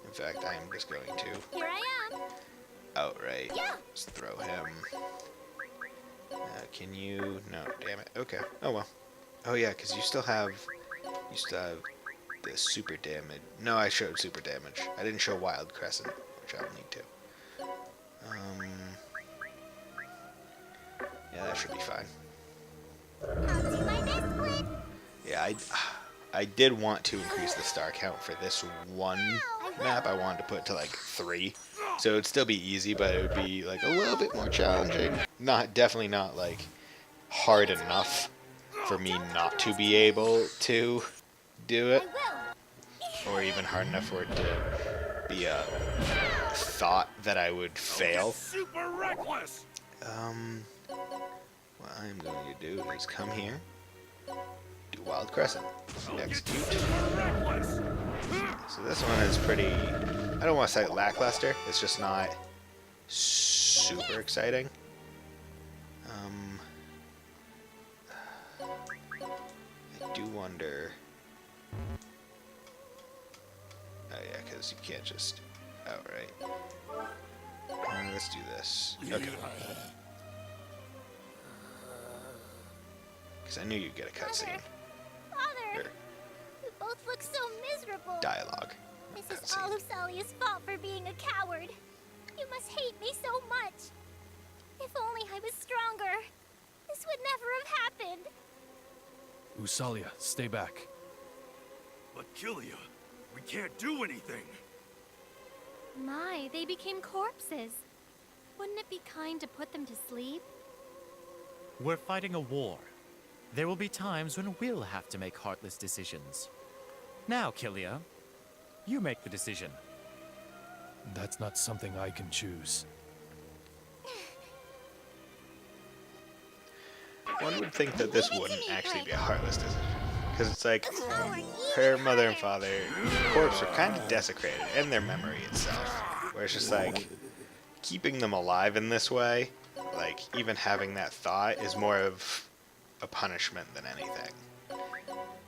In fact, I'm just going to
Here I am.
outright
Yeah.
just throw him. Can you? No, damn it. Okay. Oh well. Oh yeah, because you still have the super damage. No, I showed super damage. I didn't show Wild Crescent, which I'll need to. Yeah, that should be fine.
I'll do my best, Flip.
Yeah, I did want to increase the star count for this one map. I wanted to put it to like 3, so it'd still be easy, but it would be like a little bit more challenging. Definitely not like hard enough for me not to be able to do it, or even hard enough for it to be a thought that I would fail.
Super reckless.
what I'm going to do is come here, do Wild Crescent, execute. So this one is pretty, I don't want to say lackluster, it's just not super exciting. I do wonder, oh yeah, because you can't just outright. Let's do this. Okay. Because I knew you'd get a cutscene.
Father, you both look so miserable.
Dialogue.
This is all Usalia's fault for being a coward. You must hate me so much. If only I was stronger, this would never have happened.
Usalia, stay back.
But Kilia, we can't do anything.
My, they became corpses. Wouldn't it be kind to put them to sleep?
We're fighting a war. There will be times when we'll have to make heartless decisions. Now, Kilia, you make the decision.
That's not something I can choose.
One would think that this wouldn't actually be a heartless decision. Because it's like, her mother and father, corpse are kind of desecrated, and their memory itself. Where it's just like, keeping them alive in this way, like, even having that thought is more of a punishment than anything.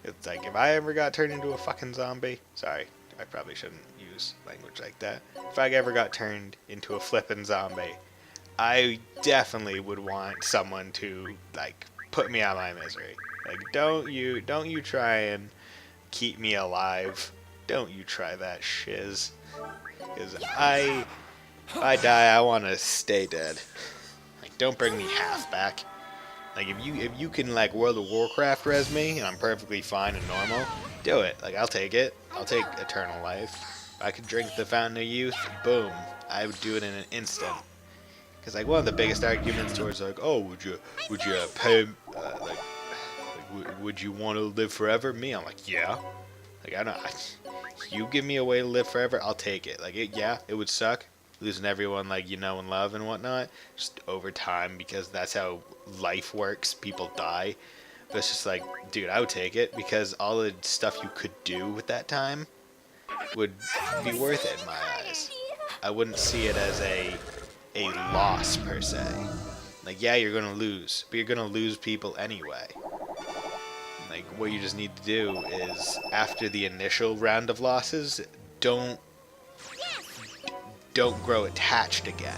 It's like, if I ever got turned into a fucking zombie, sorry, I probably shouldn't use language like that. If I ever got turned into a flippin' zombie, I definitely would want someone to, like, put me out of my misery. Like, don't you try and keep me alive. Don't you try that shiz. Because if I die, I want to stay dead. Like, don't bring me half back. Like, if you can, like, World of Warcraft res me, and I'm perfectly fine and normal, do it. Like, I'll take it. I'll take eternal life. If I could drink the Fountain of Youth, boom. I would do it in an instant. Because, like, one of the biggest arguments towards, like, oh, would you pay, would you want to live forever? Me, I'm like, yeah. Like, you give me a way to live forever, I'll take it. Like, yeah, it would suck, losing everyone, like, you know, and love and whatnot, just over time, because that's how life works, people die. But it's just like, dude, I would take it, because all the stuff you could do with that time would be worth it in my eyes. I wouldn't see it as a loss, per se. Like, yeah, you're gonna lose, but you're gonna lose people anyway. Like, what you just need to do is, after the initial round of losses, don't grow attached again.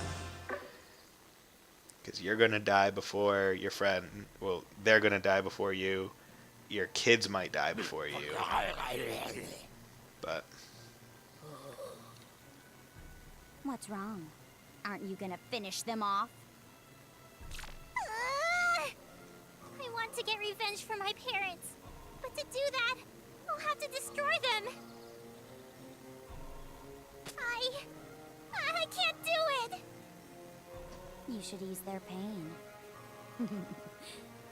Because you're gonna die before your friend, well, they're gonna die before you, your kids might die before you. But
What's wrong? Aren't you gonna finish them off? I want to get revenge for my parents. But to do that, I'll have to destroy them. I can't do it. You should ease their pain.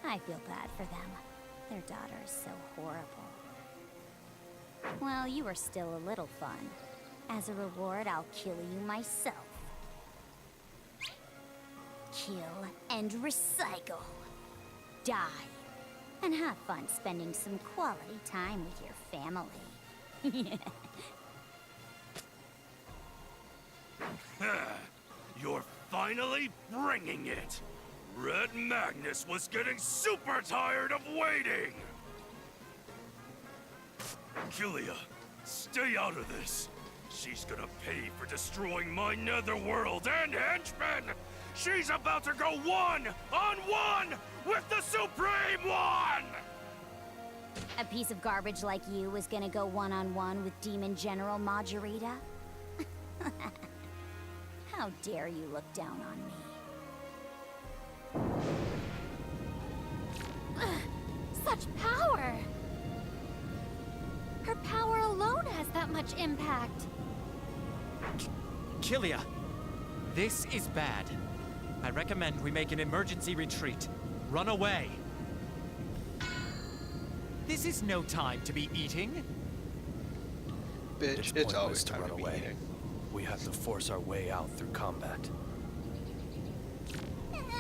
I feel bad for them. Their daughter is so horrible. Well, you were still a little fun. As a reward, I'll kill you myself. Kill and recycle. Die. And have fun spending some quality time with your family.
You're finally bringing it! Red Magnus was getting super tired of waiting! Kilia, stay out of this. She's gonna pay for destroying my netherworld and henchmen! She's about to go one-on-one with the Supreme One!
A piece of garbage like you was gonna go one-on-one with Demon General Majorita? How dare you look down on me?
Such power! Her power alone has that much impact.
Kilia, this is bad. I recommend we make an emergency retreat. Run away. This is no time to be eating.
bitch, it's always time to be eating.
We have to force our way out through combat.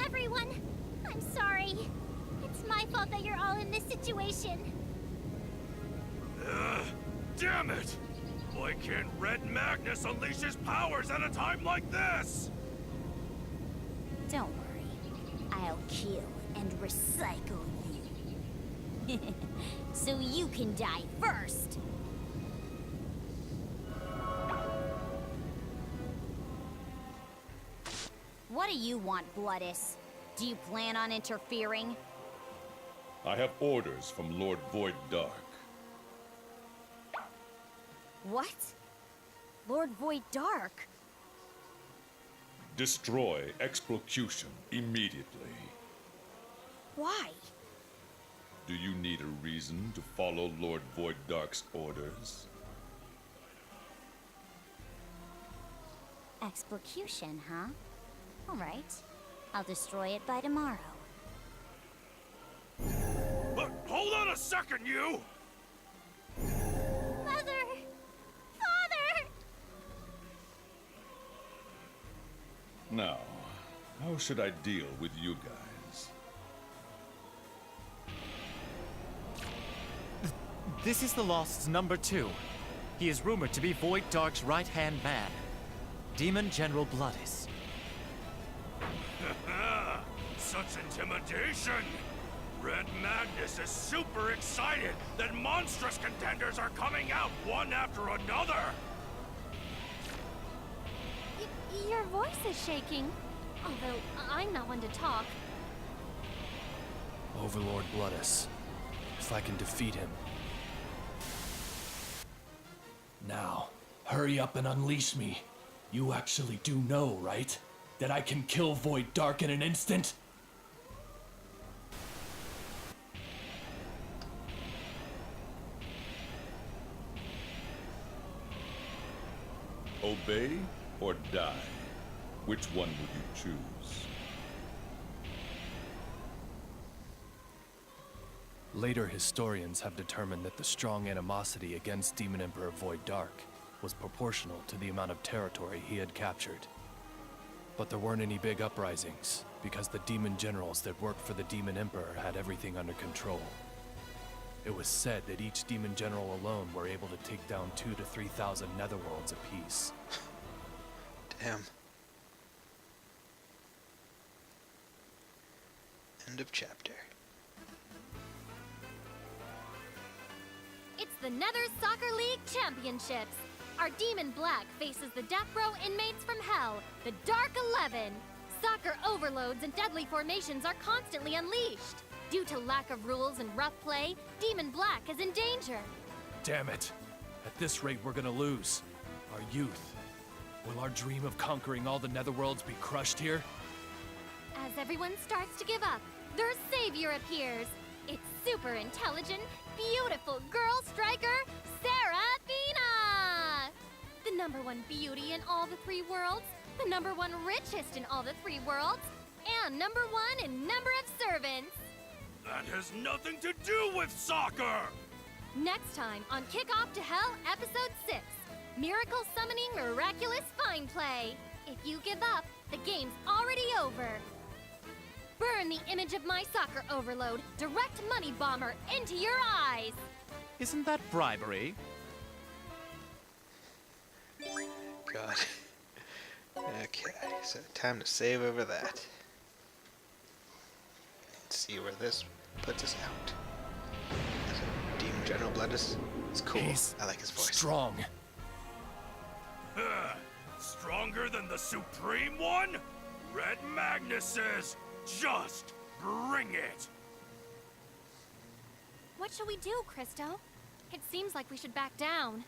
Everyone, I'm sorry. It's my fault that you're all in this situation.
Damn it! Why can't Red Magnus unleash his powers at a time like this?
Don't worry. I'll kill and recycle you. So you can die first. What do you want, Bloodus? Do you plan on interfering?
I have orders from Lord Void Dark.
What? Lord Void Dark?
Destroy Explocution immediately.
Why?
Do you need a reason to follow Lord Void Dark's orders?
Explocution, huh? All right. I'll destroy it by tomorrow.
But hold on a second, you!
Mother! Father!
Now, how should I deal with you guys?
This is the Lost's number 2. He is rumored to be Void Dark's right-hand man, Demon General Bloodus.
Such intimidation! Red Magnus is super excited that monstrous contenders are coming out one after another!
Your voice is shaking. Although, I'm not one to talk.
Overlord Bloodus. If I can defeat him. Now, hurry up and unleash me. You actually do know, right? That I can kill Void Dark in an instant?
Obey or die? Which one would you choose?
Later historians have determined that the strong animosity against Demon Emperor Void Dark was proportional to the amount of territory he had captured. But there weren't any big uprisings, because the demon generals that worked for the Demon Emperor had everything under control. It was said that each demon general alone were able to take down 2,000 to 3,000 netherworlds apiece.
Damn. End of chapter.
It's the Nether Soccer League Championships. Our Demon Black faces the Death Row inmates from Hell, the Dark 11. Soccer overloads and deadly formations are constantly unleashed. Due to lack of rules and rough play, Demon Black is in danger.
Damn it! At this rate, we're gonna lose. Our youth. Will our dream of conquering all the netherworlds be crushed here?
As everyone starts to give up, their savior appears. It's super intelligent, beautiful girl striker, Seraphina! The #1 beauty in all the 3 worlds, the #1 richest in all the 3 worlds, and #1 in number of servants.
That has nothing to do with soccer!
Next time on Kick Off to Hell, Episode 6, Miracle Summoning Miraculous Fine Play. If you give up, the game's already over. Burn the image of my soccer overload, direct money bomber, into your eyes!
Isn't that bribery?
God. Okay, so time to save over that. Let's see where this puts us out. So, Demon General Bloodus. It's cool.
He's
I like his voice.
strong.
Stronger than the Supreme One? Red Magnus says, just bring it!
What shall we do, Christo? It seems like we should back down.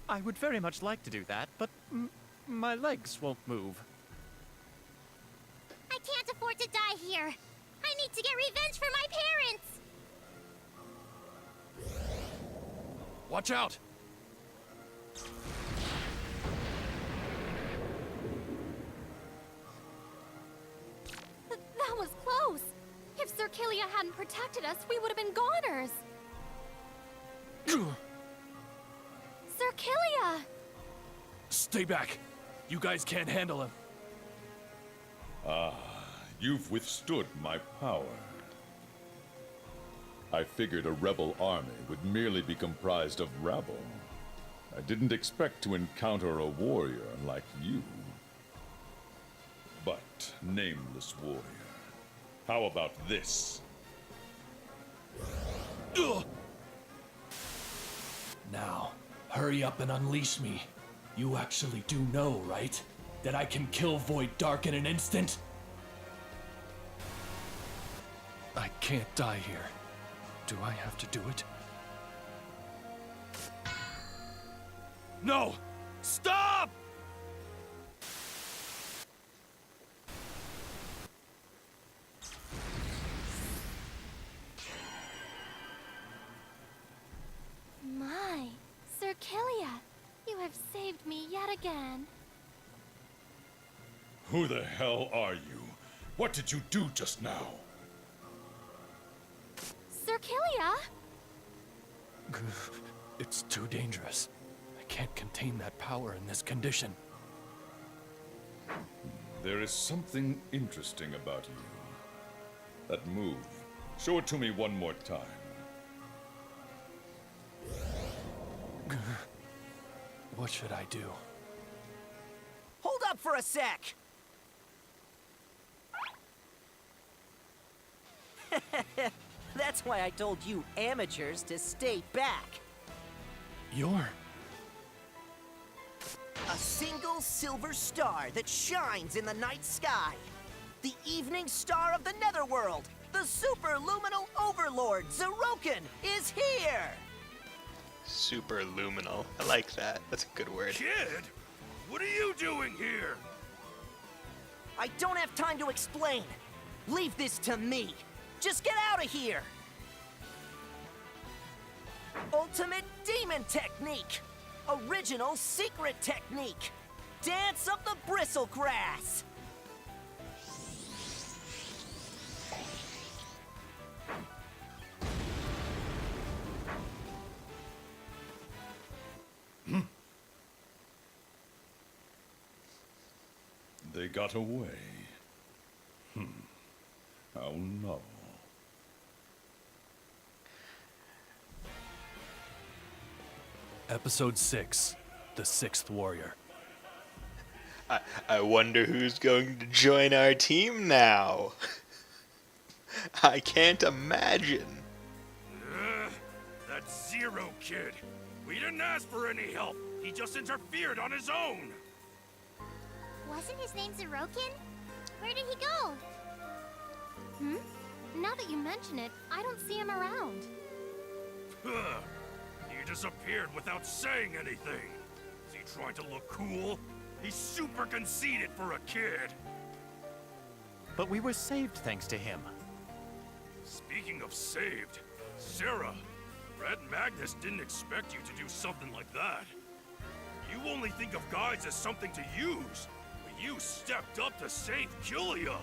I would very much like to do that, but my legs won't move.
I can't afford to die here. I need to get revenge for my parents!
Watch out!
That was close! If Sir Killia hadn't protected us, we would have been goners! Sir Killia!
Stay back! You guys can't handle him.
You've withstood my power. I figured a rebel army would merely be comprised of rabble. I didn't expect to encounter a warrior like you. But, nameless warrior, how about this?
Ugh. Now, hurry up and unleash me. You actually do know, right? That I can kill Void Dark in an instant? I can't die here. Do I have to do it? No! Stop!
My, Sir Kilia, you have saved me yet again.
Who the hell are you? What did you do just now?
Sir Kilia?
It's too dangerous. I can't contain that power in this condition.
There is something interesting about you. That move. Show it to me one more time.
What should I do?
Hold up for a sec! That's why I told you amateurs to stay back.
You're...
A single silver star that shines in the night sky. The evening star of the Netherworld. The superluminal overlord, Zeroken, is here!
Superluminal. I like that. That's a good word.
Kid? What are you doing here?
I don't have time to explain. Leave this to me. Just get out of here! Ultimate Demon Technique! Original Secret Technique! Dance of the Bristlegrass!
They got away. How novel.
Episode 6. The Sixth Warrior.
I wonder who's going to join our team now. I can't imagine.
That Zero kid. We didn't ask for any help. He just interfered on his own.
Wasn't his name Zeroken? Where did he go?
Now that you mention it, I don't see him around.
He disappeared without saying anything. Is he trying to look cool? He's super conceited for a kid.
But we were saved thanks to him.
Speaking of saved, Sarah, Red Magnus didn't expect you to do something like that. You only think of guys as something to use, but you stepped up to save Kilia.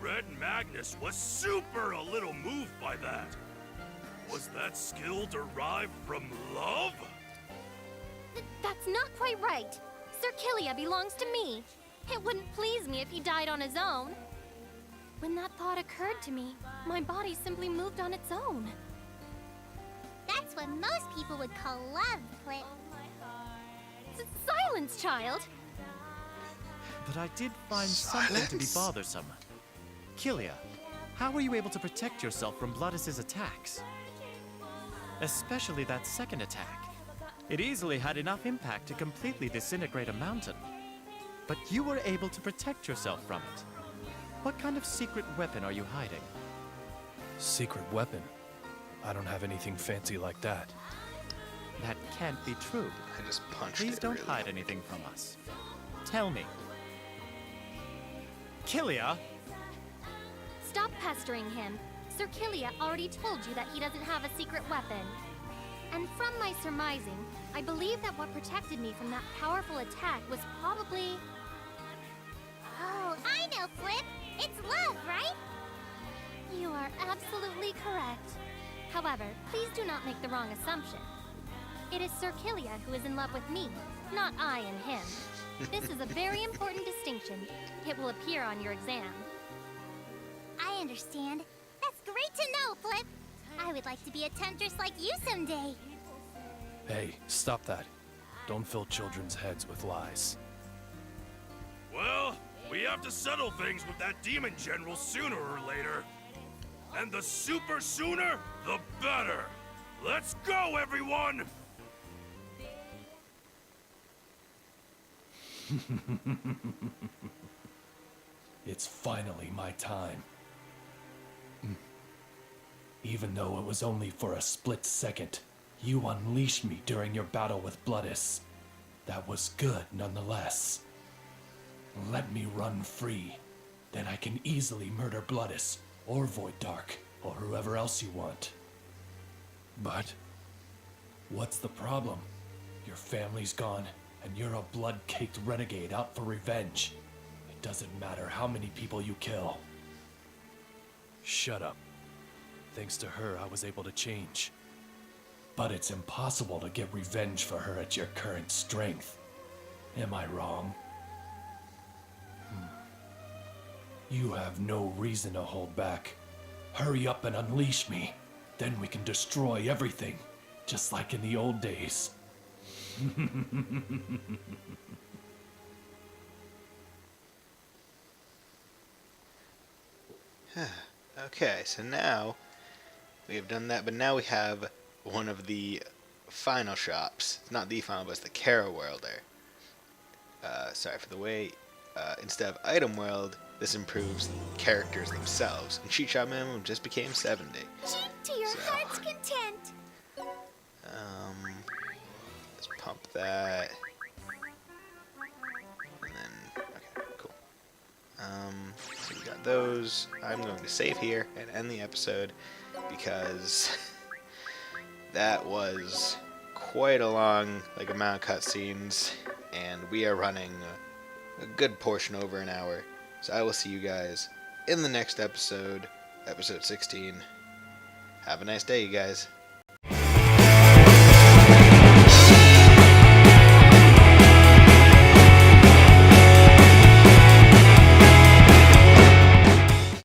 Red Magnus was super a little moved by that. Was that skill derived from love?
That's not quite right. Sir Kilia belongs to me. It wouldn't please me if he died on his own. When that thought occurred to me, my body simply moved on its own.
That's what most people would call love, Flip.
Silence, child!
But I did find something to be bothersome. Kilia, how were you able to protect yourself from Bloodus's attacks? Especially that second attack. It easily had enough impact to completely disintegrate a mountain. But you were able to protect yourself from it. What kind of secret weapon are you hiding?
Secret weapon? I don't have anything fancy like that.
That can't be true.
I just punched
Please
it
don't
really
hide anything from us. Tell me. Kilia!
Stop pestering him. Sir Kilia already told you that he doesn't have a secret weapon. And from my surmising, I believe that what protected me from that powerful attack was probably...
Oh, I know, Flip. It's love, right?
You are absolutely correct. However, please do not make the wrong assumption. It is Sir Kilia who is in love with me, not I and him. This is a very important distinction. It will appear on your exam.
understand. That's great to know, Flip. I would like to be a temptress like you someday.
Hey, stop that. Don't fill children's heads with lies.
Well, we have to settle things with that demon general sooner or later. And the super sooner, the better. Let's go, everyone!
It's finally my time. Even though it was only for a split second, you unleashed me during your battle with Bloodus. That was good nonetheless. Let me run free. Then I can easily murder Bloodus, or Void Dark, or whoever else you want. But what's the problem? Your family's gone, and you're a blood-caked renegade out for revenge. It doesn't matter how many people you kill. Shut up. Thanks to her, I was able to change. But it's impossible to get revenge for her at your current strength. Am I wrong? You have no reason to hold back. Hurry up and unleash me. Then we can destroy everything, just like in the old days.
Okay, so now we have done that, but now we have one of the final shops. It's not the final, but it's the Kara Worlder. Sorry for the wait. Instead of Item World, this improves characters themselves. And Cheat Shop minimum just became 70.
Cheat to your heart's content.
Let's pump that. And then, okay, cool. So we got those. I'm going to save here and end the episode because that was quite a long amount of cutscenes, and we are running a good portion over an hour. So I will see you guys in the next episode, episode 16. Have a nice day, you guys.